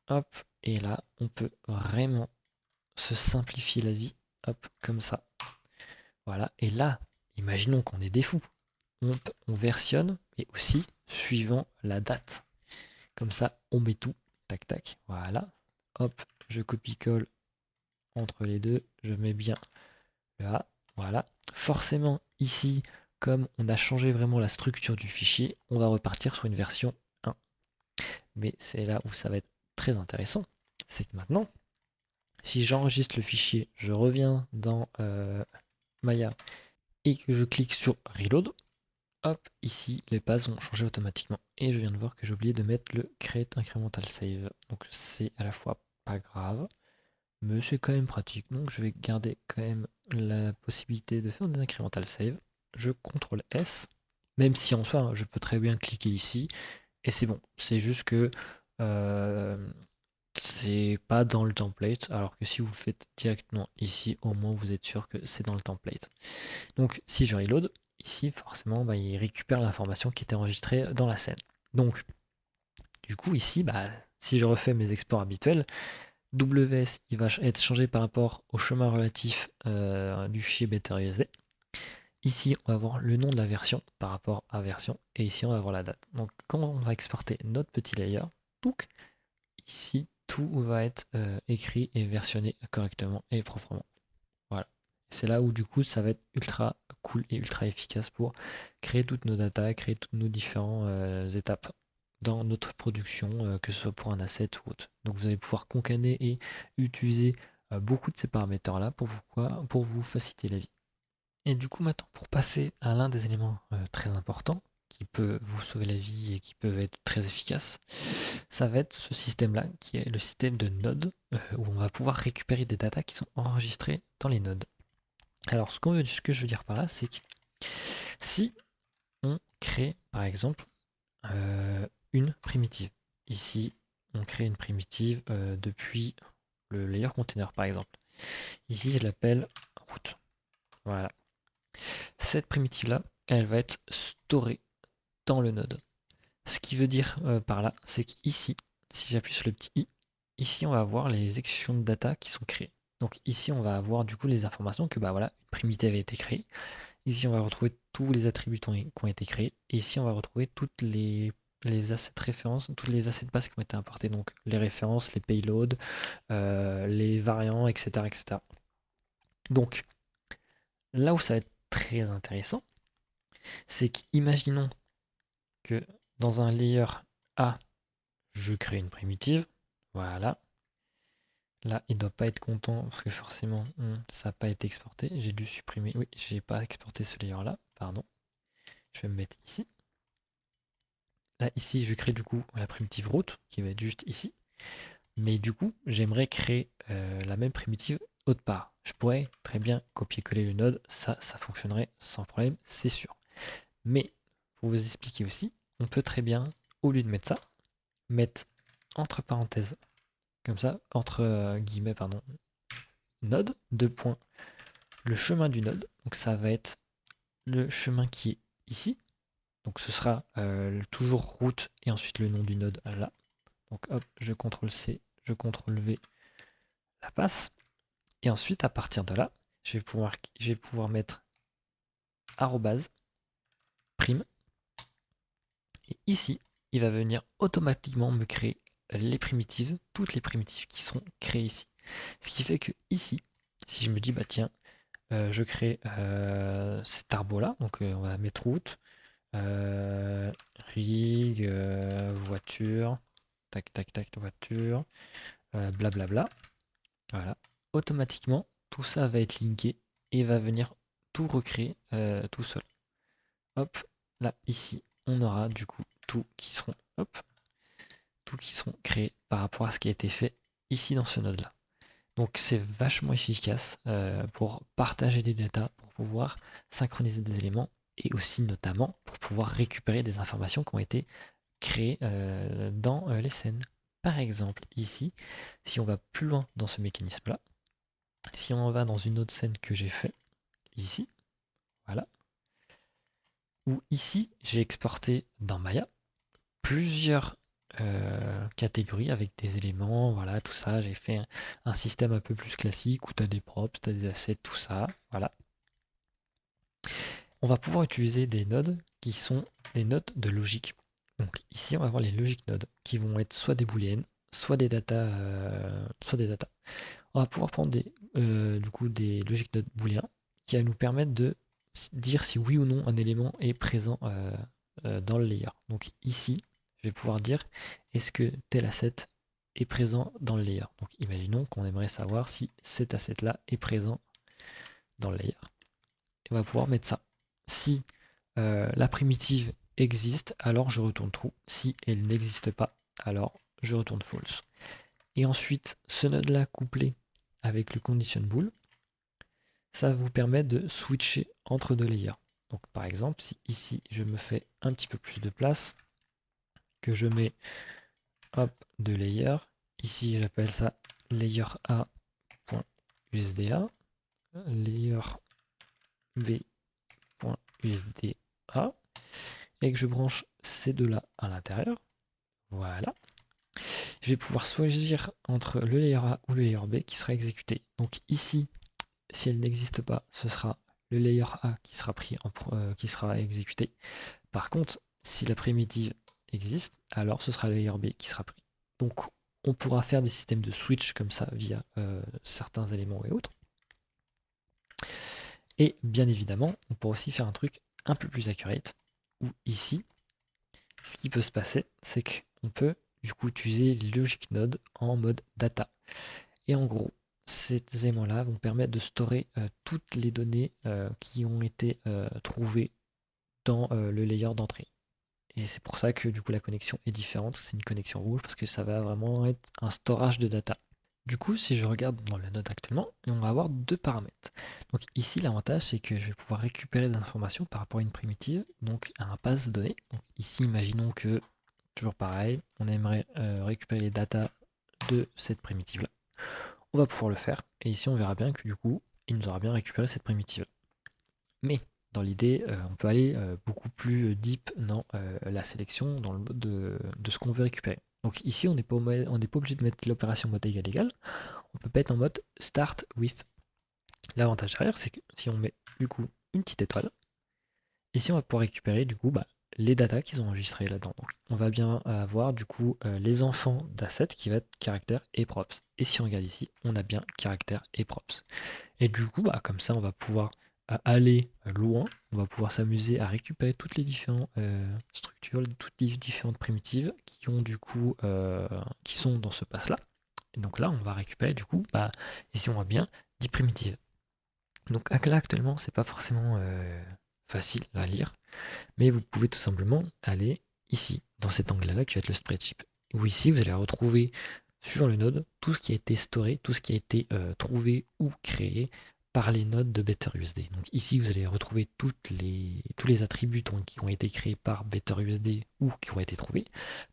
hop, et là, on peut vraiment se simplifier la vie, hop, comme ça. Voilà, et là, imaginons qu'on est des fous, on versionne, et aussi suivant la date. Comme ça, on met tout, tac, tac, voilà, hop, je copie-colle entre les deux, je mets bien là, voilà. Forcément, ici, comme on a changé vraiment la structure du fichier, on va repartir sur une version 1. Mais c'est là où ça va être très intéressant, c'est que maintenant, Si j'enregistre le fichier, je reviens dans Maya et que je clique sur Reload, hop, ici les pages ont changé automatiquement. Et je viens de voir que j'ai oublié de mettre le Create Incremental Save. Donc c'est à la fois pas grave, mais c'est quand même pratique. Donc je vais garder quand même la possibilité de faire des incremental save. Je CTRL S, même si en soi je peux très bien cliquer ici et c'est bon. C'est juste que euh, c'est pas dans le template, alors que si vous faites directement ici, au moins vous êtes sûr que c'est dans le template. Donc si je reload, ici forcément bah, il récupère l'information qui était enregistrée dans la scène. Donc du coup ici, bah, si je refais mes exports habituels, WS il va être changé par rapport au chemin relatif du fichier BetterUSD. Ici, on va voir le nom de la version par rapport à version, et ici, on va voir la date. Donc, quand on va exporter notre petit layer, donc, ici, tout va être écrit et versionné correctement et proprement. Voilà. C'est là où, du coup, ça va être ultra cool et ultra efficace pour créer toutes nos datas, créer toutes nos différentes étapes dans notre production, que ce soit pour un asset ou autre. Donc, vous allez pouvoir concatener et utiliser beaucoup de ces paramètres-là pour vous faciliter la vie. Et du coup, maintenant, pour passer à l'un des éléments très importants qui peut vous sauver la vie et qui peuvent être très efficaces, ça va être ce système-là, qui est le système de nodes, où on va pouvoir récupérer des datas qui sont enregistrées dans les nodes. Alors, ce que je veux dire par là, c'est que si on crée, par exemple, une primitive, ici, on crée une primitive depuis le layer container, par exemple. Ici, je l'appelle route. Voilà. Cette primitive-là, elle va être storée dans le node. Ce qui veut dire par là, c'est qu'ici, si j'appuie sur le petit i, ici on va avoir les exécutions de data qui sont créées. Donc ici on va avoir du coup les informations que bah voilà, une primitive a été créée. Ici on va retrouver tous les attributs qui ont été créés. Et ici on va retrouver toutes les assets références, toutes les assets bases qui ont été importés. Donc les références, les payloads, les variants, etc., etc. Donc là où ça va être très intéressant, c'est qu'imaginons que dans un layer A, je crée une primitive. Voilà. Là, il ne doit pas être content parce que forcément, ça n'a pas été exporté. J'ai dû supprimer. Oui, j'ai pas exporté ce layer là. Pardon. Je vais me mettre ici. Là, ici, je crée du coup la primitive route qui va être juste ici. Mais du coup, j'aimerais créer la même primitive autre part. Je pourrais très bien copier-coller le node. Ça fonctionnerait sans problème, c'est sûr. Mais pour vous expliquer aussi, on peut très bien, au lieu de mettre ça, mettre entre parenthèses comme ça, entre guillemets, pardon, node, deux points, le chemin du node. Donc ça va être le chemin qui est ici. Donc ce sera toujours route et ensuite le nom du node là. Donc hop, je CTRL C, je CTRL V, la passe. Et ensuite, à partir de là, je vais pouvoir mettre arrobase prime. Et ici, il va venir automatiquement me créer les primitives, toutes les primitives qui sont créées ici. Ce qui fait que ici, si je me dis, bah tiens, je crée cet arbre-là, donc on va mettre route, rig, voiture, tac tac tac, voiture, blablabla. Voilà. Automatiquement, tout ça va être linké et va venir tout recréer tout seul. Hop, là, ici, on aura du coup hop, tout qui seront créés par rapport à ce qui a été fait ici dans ce node-là. Donc c'est vachement efficace pour partager des datas, pour pouvoir synchroniser des éléments et aussi notamment pour pouvoir récupérer des informations qui ont été créées dans les scènes. Par exemple, ici, si on va plus loin dans ce mécanisme-là, si on va dans une autre scène que j'ai fait, ici, voilà, où ici j'ai exporté dans Maya plusieurs catégories avec des éléments, voilà, tout ça. J'ai fait un système un peu plus classique où tu as des props, tu as des assets, tout ça, voilà. On va pouvoir utiliser des nodes qui sont des nodes de logique. Donc ici, on va avoir les logic nodes qui vont être soit des booléennes, soit des data, On va pouvoir prendre du coup des logic nodes booléens qui va nous permettre de dire si oui ou non un élément est présent dans le layer. Donc ici, je vais pouvoir dire est-ce que tel asset est présent dans le layer. Donc imaginons qu'on aimerait savoir si cet asset là est présent dans le layer. Et on va pouvoir mettre ça. Si la primitive existe, alors je retourne true. Si elle n'existe pas, alors je retourne false. Et ensuite, ce node là couplé avec le condition bool, ça vous permet de switcher entre deux layers. Donc par exemple, si ici je me fais un petit peu plus de place, que je mets hop deux layers, ici j'appelle ça layer A.usda, layer B.usda, et que je branche ces deux là à l'intérieur, voilà, je vais pouvoir choisir entre le layer A ou le layer B qui sera exécuté. Donc ici, si elle n'existe pas, ce sera le layer A qui sera qui sera exécuté. Par contre, si la primitive existe, alors ce sera le layer B qui sera pris. Donc on pourra faire des systèmes de switch comme ça via certains éléments et autres. Et bien évidemment, on pourra aussi faire un truc un peu plus accurate, où ici, ce qui peut se passer, c'est qu'on peut du coup utiliser les logic nodes en mode data. Et en gros, ces éléments-là vont permettre de storer toutes les données qui ont été trouvées dans le layer d'entrée. Et c'est pour ça que du coup la connexion est différente, c'est une connexion rouge parce que ça va vraiment être un storage de data. Du coup, si je regarde dans le node actuellement, on va avoir deux paramètres. Donc ici, l'avantage, c'est que je vais pouvoir récupérer des informations par rapport à une primitive, donc à un pass donné. Donc ici, imaginons que, toujours pareil, on aimerait récupérer les datas de cette primitive-là. On va pouvoir le faire, et ici, on verra bien que du coup, il nous aura bien récupéré cette primitive. Mais dans l'idée, on peut aller beaucoup plus deep dans la sélection, dans le mode de ce qu'on veut récupérer. Donc ici, on n'est pas obligé de mettre l'opération mode égal, on peut mettre en mode start with. L'avantage derrière, c'est que si on met du coup une petite étoile, ici on va pouvoir récupérer du coup les datas qu'ils ont enregistrées là-dedans. Donc on va bien avoir du coup les enfants d'assets qui va être caractère et props. Et si on regarde ici, on a bien caractère et props. Et du coup, comme ça, on va pouvoir aller loin, on va pouvoir s'amuser à récupérer toutes les différentes structures, toutes les différentes primitives qui ont du coup qui sont dans ce pass-là. Et donc là, on va récupérer du coup, ici on voit bien 10 primitives. Donc là actuellement, c'est pas forcément facile à lire, mais vous pouvez tout simplement aller ici, dans cet angle-là qui va être le spreadsheet. Où ici, vous allez retrouver sur le node tout ce qui a été storé, tout ce qui a été trouvé ou créé par les nodes de BetterUSD. Donc ici, vous allez retrouver tous les attributs qui ont été créés par BetterUSD ou qui ont été trouvés.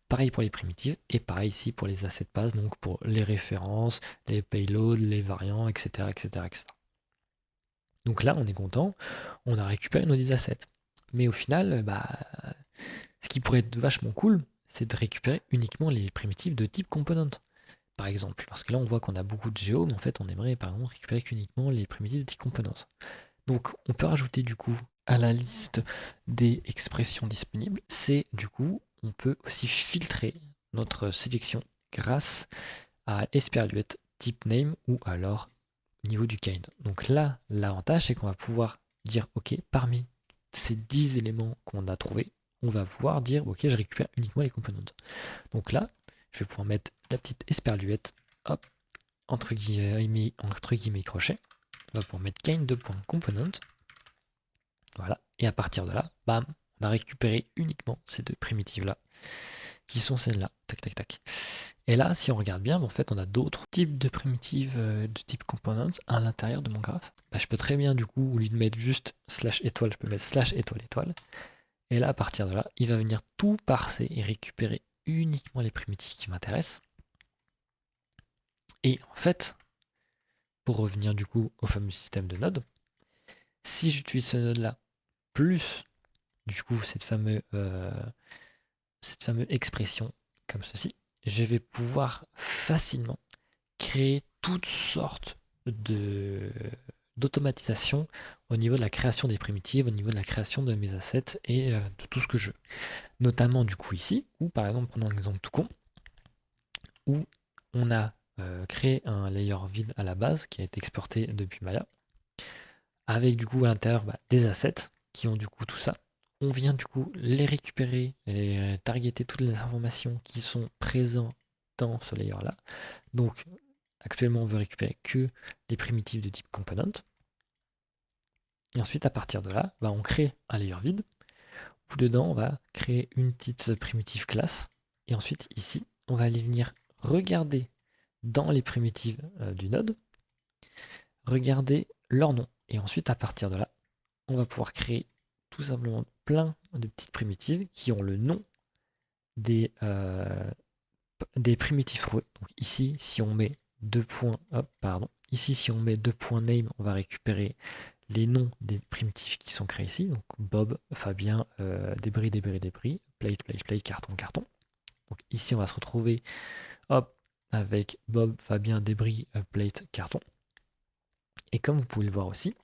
Pareil pour les primitives et pareil ici pour les assets pass, donc pour les références, les payloads, les variants, etc., etc., etc. Donc là, on est content, on a récupéré nos 10 assets. Mais au final, ce qui pourrait être vachement cool, c'est de récupérer uniquement les primitives de type component, par exemple. Parce que là, on voit qu'on a beaucoup de géo, mais en fait, on aimerait par exemple récupérer uniquement les primitives de type component. Donc, on peut rajouter du coup à la liste des expressions disponibles, c'est du coup, on peut aussi filtrer notre sélection grâce à SPRLuet type name ou alors niveau du kind. Donc là, l'avantage, c'est qu'on va pouvoir dire, ok, parmi ces 10 éléments qu'on a trouvés, on va pouvoir dire, ok, je récupère uniquement les components. Donc là, je vais pouvoir mettre la petite esperluette, hop, entre guillemets crochet. On va pouvoir mettre kind2.component. Voilà. Et à partir de là, bam, on a récupéré uniquement ces deux primitives-là, qui sont celles-là. Tac, tac, tac. Et là, si on regarde bien, en fait, on a d'autres types de primitives de type components à l'intérieur de mon graphe. Je peux très bien, du coup, au lieu de mettre juste slash étoile, je peux mettre slash étoile étoile. Et là, à partir de là, il va venir tout parser et récupérer uniquement les primitives qui m'intéressent. Et en fait, pour revenir du coup au fameux système de nodes, si j'utilise ce node-là, plus du coup cette fameuse expression comme ceci, je vais pouvoir facilement créer toutes sortes d'automatisation au niveau de la création des primitives, au niveau de la création de mes assets et de tout ce que je veux. Notamment du coup ici, où par exemple, prenons un exemple tout con, où on a créé un layer vide à la base qui a été exporté depuis Maya, avec du coup à l'intérieur des assets qui ont du coup tout ça. On vient du coup les récupérer et targeter toutes les informations qui sont présentes dans ce layer là. Donc actuellement on veut récupérer que les primitives de type component. Et ensuite à partir de là, on crée un layer vide où dedans on va créer une petite primitive classe. Et ensuite ici on va aller venir regarder dans les primitives du node, regarder leur nom. Et ensuite à partir de là, on va pouvoir créer tout simplement plein de petites primitives qui ont le nom des primitives trouvées. Donc ici, si on met ici si on met deux points name, on va récupérer les noms des primitifs qui sont créés ici. Donc Bob, Fabien, débris, débris, débris, plate, plate, plate, carton, carton. Donc ici, on va se retrouver avec Bob, Fabien, débris, plate, carton. Et comme vous pouvez le voir aussi,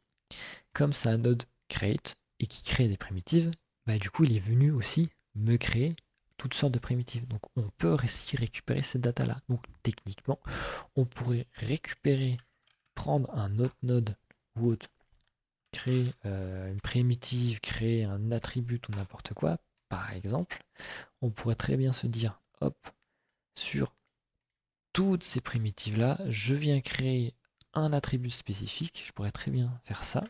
comme c'est un node create et qui crée des primitives, du coup il est venu aussi me créer toutes sortes de primitives. Donc on peut aussi récupérer cette data là. Donc techniquement, on pourrait récupérer, prendre un autre node ou autre, créer une primitive, créer un attribut ou n'importe quoi. Par exemple, on pourrait très bien se dire, hop, sur toutes ces primitives là, je viens créer un attribut spécifique. Je pourrais très bien faire ça.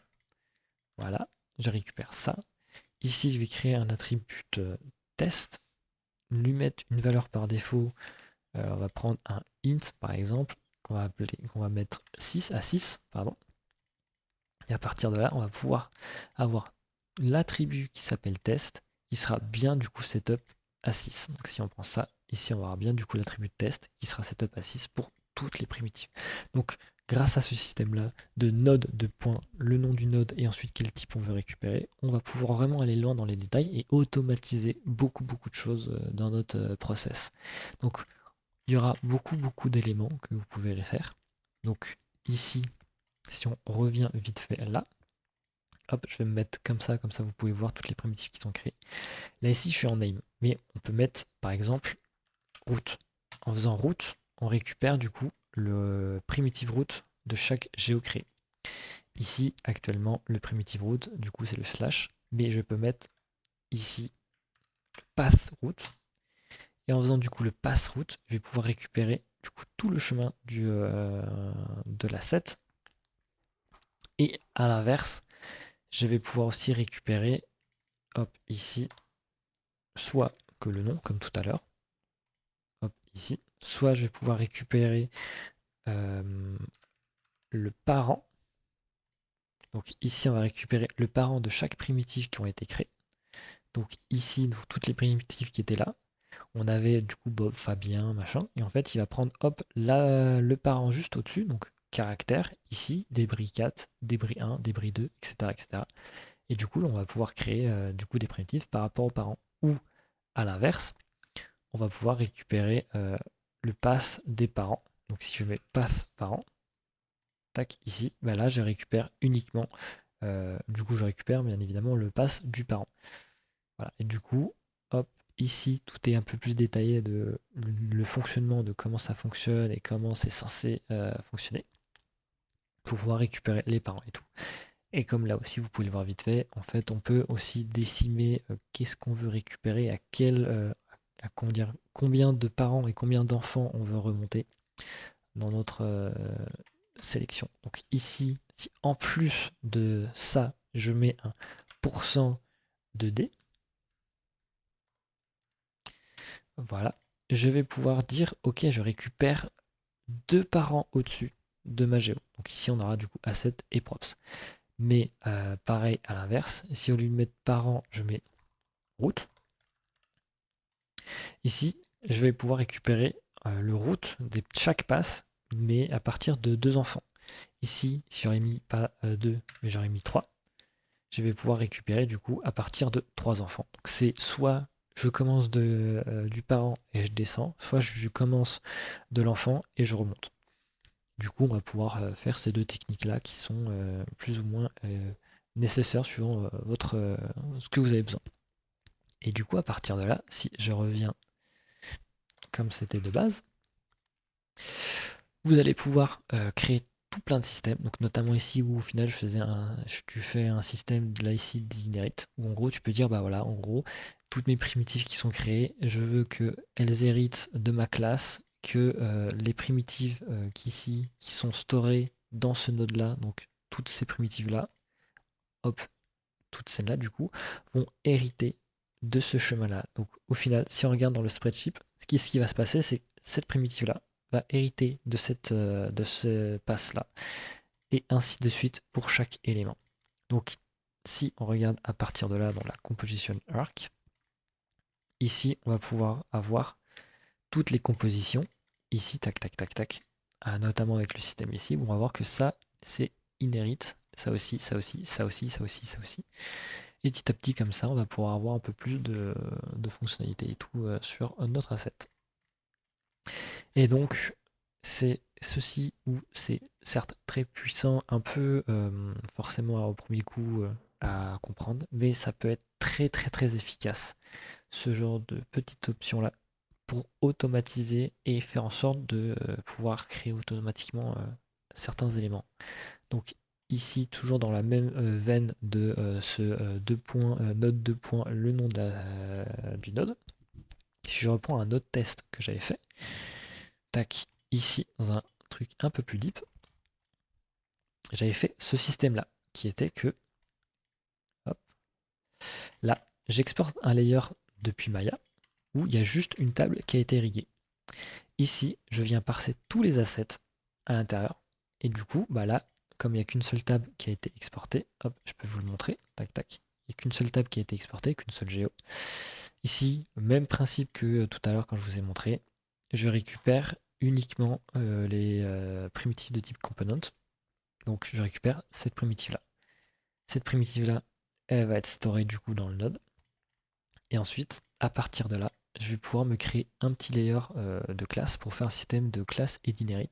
Voilà, je récupère ça. Ici, je vais créer un attribut test, lui mettre une valeur par défaut. On va prendre un int par exemple, qu'on va mettre 6 à 6, pardon. Et à partir de là, on va pouvoir avoir l'attribut qui s'appelle test, qui sera bien du coup setup à 6. Donc si on prend ça, ici on va avoir bien du coup l'attribut test qui sera setup à 6 pour toutes les primitives. Donc grâce à ce système-là de node, de point, le nom du node et ensuite quel type on veut récupérer, on va pouvoir vraiment aller loin dans les détails et automatiser beaucoup de choses dans notre process. Donc il y aura beaucoup d'éléments que vous pouvez faire. Donc ici, si on revient vite fait là, hop, je vais me mettre comme ça vous pouvez voir toutes les primitives qui sont créées. Là ici je suis en name, mais on peut mettre par exemple route. En faisant route, on récupère du coup le primitive route de chaque géo créé. Ici actuellement le primitive route, du coup c'est le slash, mais je peux mettre ici path route. Et en faisant du coup le pass route, je vais pouvoir récupérer du coup tout le chemin de la set. Et à l'inverse, je vais pouvoir aussi récupérer, hop, ici, soit que le nom, comme tout à l'heure, hop, ici, soit je vais pouvoir récupérer le parent. Donc ici, on va récupérer le parent de chaque primitive qui ont été créées. Donc ici, pour toutes les primitives qui étaient là, on avait du coup Bob, Fabien, machin, et en fait, il va prendre, hop, le parent juste au-dessus, donc caractère, ici, débris 4, débris 1, débris 2, etc., etc. Et du coup, on va pouvoir créer du coup des primitives par rapport aux parents. Ou à l'inverse, on va pouvoir récupérer le path des parents. Donc si je mets path parent, tac, ici, là je récupère uniquement, du coup je récupère bien évidemment le path du parent. Voilà. Et du coup, hop, ici tout est un peu plus détaillé de le fonctionnement, de comment ça fonctionne et comment c'est censé fonctionner pour pouvoir récupérer les parents et tout. Et comme là aussi vous pouvez le voir vite fait, en fait on peut aussi décimer qu'est-ce qu'on veut récupérer, à combien de parents et combien d'enfants on veut remonter dans notre sélection. Donc ici, si en plus de ça, je mets un pourcent de D, voilà, je vais pouvoir dire ok, je récupère deux parents au-dessus de ma géo. Donc ici on aura du coup asset et props. Mais pareil à l'inverse, si au lieu de mettre parent, je mets route. Ici, je vais pouvoir récupérer le route de chaque passe, mais à partir de deux enfants. Ici, si j'aurais mis pas 2, mais j'aurais mis 3, je vais pouvoir récupérer du coup à partir de 3 enfants. Donc c'est soit je commence du parent et je descends, soit je commence de l'enfant et je remonte. Du coup, on va pouvoir faire ces deux techniques-là qui sont plus ou moins nécessaires suivant ce que vous avez besoin. Et du coup, à partir de là, si je reviens comme c'était de base, vous allez pouvoir créer tout plein de systèmes. Donc notamment ici où au final tu fais un système là ici d'inherit où en gros tu peux dire bah voilà en gros toutes mes primitives qui sont créées, je veux qu'elles héritent de ma classe que les primitives qui sont storées dans ce node-là, donc toutes ces primitives-là, hop, toutes celles-là du coup, vont hériter de ce chemin-là. Donc au final, si on regarde dans le spreadsheet, ce qui va se passer, c'est que cette primitive-là va hériter de ce pass-là, et ainsi de suite pour chaque élément. Donc si on regarde à partir de là dans la composition arc, ici on va pouvoir avoir toutes les compositions, ici tac tac tac tac, notamment avec le système ici, on va voir que ça c'est inherit, ça aussi, ça aussi, ça aussi, ça aussi, ça aussi. Et petit à petit comme ça on va pouvoir avoir un peu plus de fonctionnalités et tout sur notre asset. Et donc c'est ceci où c'est certes très puissant, un peu forcément au premier coup à comprendre, mais ça peut être très très très efficace, ce genre de petite option là, pour automatiser et faire en sorte de pouvoir créer automatiquement certains éléments. Donc ici, toujours dans la même veine de ce node 2 points, le nom du node. Si je reprends un autre test que j'avais fait, tac, ici, dans un truc un peu plus deep, j'avais fait ce système-là, qui était que, hop, là, j'exporte un layer depuis Maya, où il y a juste une table qui a été irriguée. Ici, je viens parser tous les assets à l'intérieur, et du coup, bah là, comme il n'y a qu'une seule table qui a été exportée, hop, je peux vous le montrer, tac tac, il n'y a qu'une seule table qui a été exportée, qu'une seule géo. Ici, même principe que tout à l'heure quand je vous ai montré, je récupère uniquement les primitives de type component. Donc je récupère cette primitive là. Cette primitive là, elle va être storée du coup dans le node. Et ensuite, à partir de là, je vais pouvoir me créer un petit layer de classe pour faire un système de classe et d'inherit.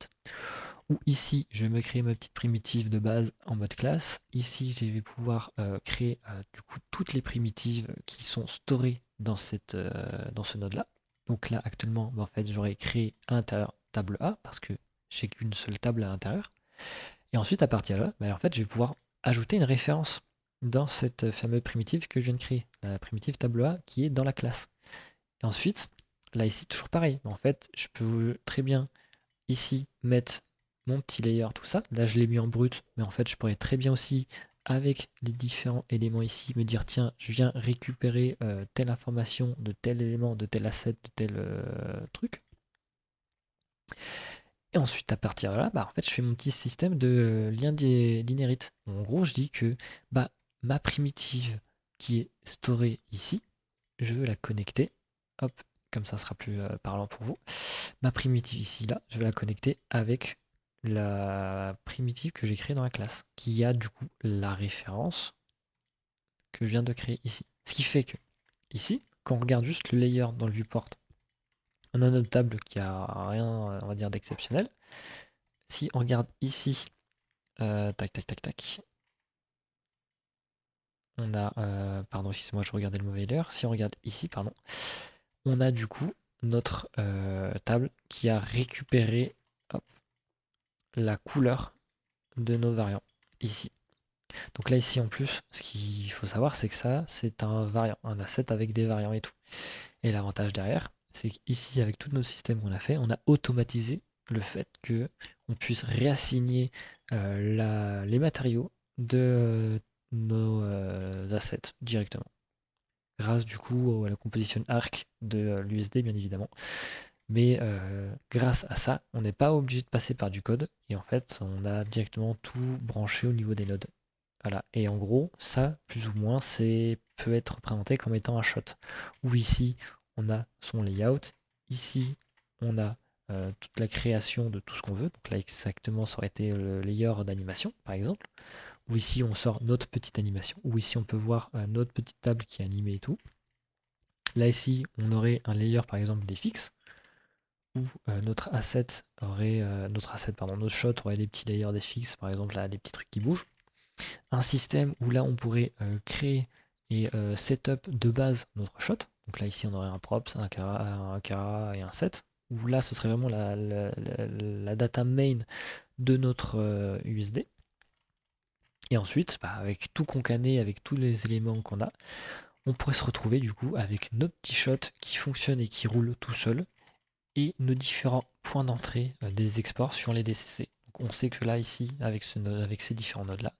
Où ici, je vais me créer ma petite primitive de base en mode classe. Ici, je vais pouvoir créer du coup toutes les primitives qui sont storées dans ce node là. Donc là, actuellement, bah, en fait, j'aurais créé à l'intérieur table A parce que j'ai qu'une seule table à l'intérieur. Et ensuite, à partir de là, bah, en fait, je vais pouvoir ajouter une référence dans cette fameuse primitive que je viens de créer, la primitive table A qui est dans la classe. Et ensuite, là ici, toujours pareil. En fait, je peux très bien ici mettre mon petit layer, tout ça. Là, je l'ai mis en brut, mais en fait, je pourrais très bien aussi, avec les différents éléments ici, me dire, tiens, je viens récupérer telle information de tel élément, de tel asset, de tel truc. Et ensuite, à partir de là, bah, en fait, je fais mon petit système de lien d'inherit. En gros, je dis que bah, ma primitive qui est storée ici, je veux la connecter. Hop, comme ça sera plus parlant pour vous. Ma primitive ici, là, je vais la connecter avec la primitive que j'ai créée dans la classe, qui a du coup la référence que je viens de créer ici. Ce qui fait que ici, quand on regarde juste le layer dans le viewport, on a notre table qui a rien, on va dire, d'exceptionnel. Si on regarde ici, tac tac tac tac, on a, pardon, excusez-moi, je regardais le mauvais layer. Si on regarde ici, pardon, on a du coup notre table qui a récupéré hop, la couleur de nos variants ici. Donc là ici en plus, ce qu'il faut savoir, c'est que ça, c'est un variant, un asset avec des variants et tout. Et l'avantage derrière, c'est qu'ici, avec tous nos systèmes qu'on a fait, on a automatisé le fait que on puisse réassigner les matériaux de nos assets directement. Grâce du coup à la composition arc de l'USD bien évidemment. Mais grâce à ça, on n'est pas obligé de passer par du code et en fait on a directement tout branché au niveau des nodes. Voilà. Et en gros, ça, plus ou moins, peut être représenté comme étant un shot. Où ici, on a son layout. Ici, on a toute la création de tout ce qu'on veut. Donc là, exactement, ça aurait été le layer d'animation, par exemple. Où ici, on sort notre petite animation. Où ici, on peut voir notre petite table qui est animée et tout. Là, ici, on aurait un layer, par exemple, des fixes. Où notre asset notre shot aurait des petits layers des fixes, par exemple, là, des petits trucs qui bougent. Un système où là on pourrait créer et setup de base notre shot. Donc là ici on aurait un props, un cara et un set. Où là ce serait vraiment la data main de notre USD. Et ensuite, bah, avec tout concané, avec tous les éléments qu'on a, on pourrait se retrouver du coup avec nos petits shots qui fonctionnent et qui roulent tout seuls. et nos différents points d'entrée des exports sur les DCC. Donc on sait que là, ici, avec ces différents nodes là,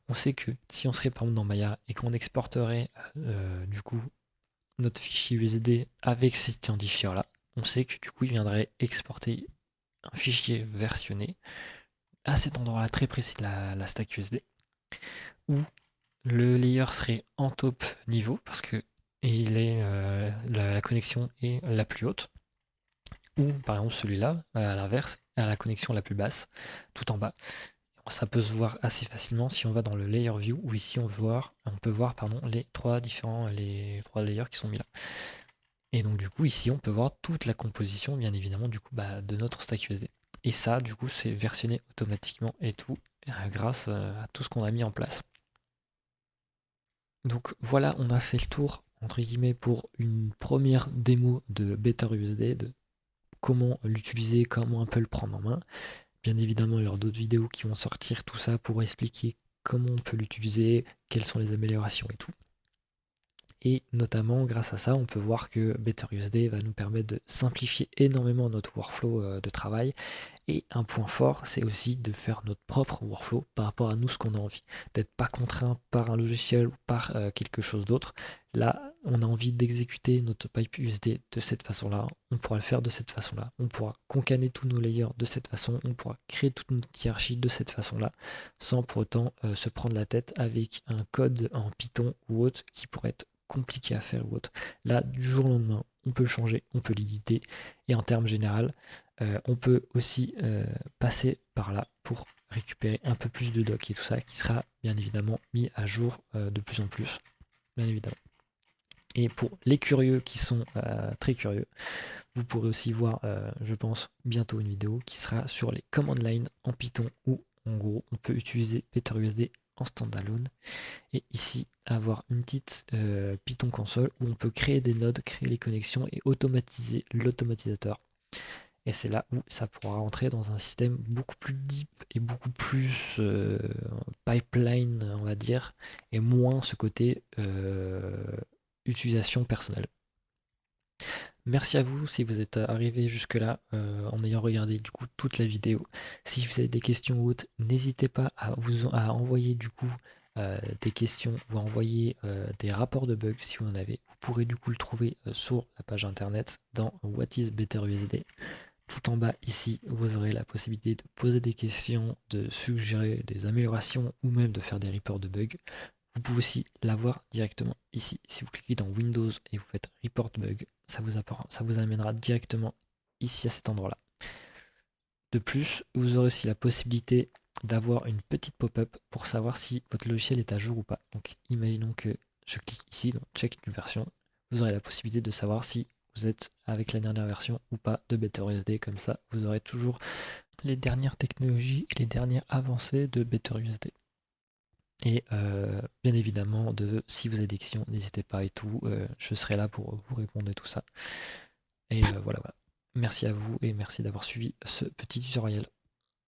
on sait que si on serait par exemple dans Maya et qu'on exporterait du coup notre fichier USD avec ces identifiants là, on sait que du coup il viendrait exporter un fichier versionné à cet endroit là très précis de la stack USD où le layer serait en top niveau parce que la connexion est la plus haute, ou par exemple celui-là à l'inverse à la connexion la plus basse tout en bas. Ça peut se voir assez facilement si on va dans le layer view où ici on peut voir pardon, les trois layers qui sont mis là. Et donc du coup ici on peut voir toute la composition bien évidemment du coup de notre stack USD. Et ça du coup c'est versionné automatiquement et tout grâce à tout ce qu'on a mis en place. Donc voilà, on a fait le tour entre guillemets pour une première démo de BetterUSD, de comment l'utiliser, comment on peut le prendre en main. Bien évidemment, il y aura d'autres vidéos qui vont sortir, tout ça pour expliquer comment on peut l'utiliser, quelles sont les améliorations et tout. Et notamment, grâce à ça, on peut voir que BetterUSD va nous permettre de simplifier énormément notre workflow de travail. Et un point fort, c'est aussi de faire notre propre workflow par rapport à nous, ce qu'on a envie. D'être pas contraint par un logiciel ou par quelque chose d'autre. Là, on a envie d'exécuter notre pipe USD de cette façon-là. On pourra le faire de cette façon-là. On pourra concaner tous nos layers de cette façon. On pourra créer toute notre hiérarchie de cette façon-là, sans pour autant se prendre la tête avec un code en Python ou autre qui pourrait être compliqué à faire ou autre. Là, du jour au lendemain, on peut le changer, on peut l'éditer. Et en termes général, on peut aussi passer par là pour récupérer un peu plus de doc et tout ça qui sera bien évidemment mis à jour de plus en plus, bien évidemment. Et pour les curieux qui sont très curieux, vous pourrez aussi voir, je pense, bientôt une vidéo qui sera sur les command line en Python où en gros on peut utiliser BetterUSD en standalone et ici avoir une petite Python console où on peut créer des nodes, créer les connexions et automatiser l'automatisateur. Et c'est là où ça pourra rentrer dans un système beaucoup plus deep et beaucoup plus pipeline, on va dire, et moins ce côté utilisation personnelle. Merci à vous si vous êtes arrivé jusque-là en ayant regardé du coup toute la vidéo. Si vous avez des questions ou autres, n'hésitez pas à envoyer du coup des questions ou à envoyer des rapports de bugs si vous en avez. Vous pourrez du coup le trouver sur la page internet dans What is BetterUSD. Tout en bas ici, vous aurez la possibilité de poser des questions, de suggérer des améliorations ou même de faire des reports de bugs. Vous pouvez aussi l'avoir directement ici. Si vous cliquez dans Windows et vous faites Report Bug, ça vous amènera directement ici à cet endroit-là. De plus, vous aurez aussi la possibilité d'avoir une petite pop-up pour savoir si votre logiciel est à jour ou pas. Donc imaginons que je clique ici, dans Check une version, vous aurez la possibilité de savoir si vous êtes avec la dernière version ou pas de BetterUSD. Comme ça, vous aurez toujours les dernières technologies et les dernières avancées de BetterUSD. Et bien évidemment, si vous avez des questions, n'hésitez pas et tout. Je serai là pour vous répondre et tout ça. Et voilà, voilà. Merci à vous et merci d'avoir suivi ce petit tutoriel.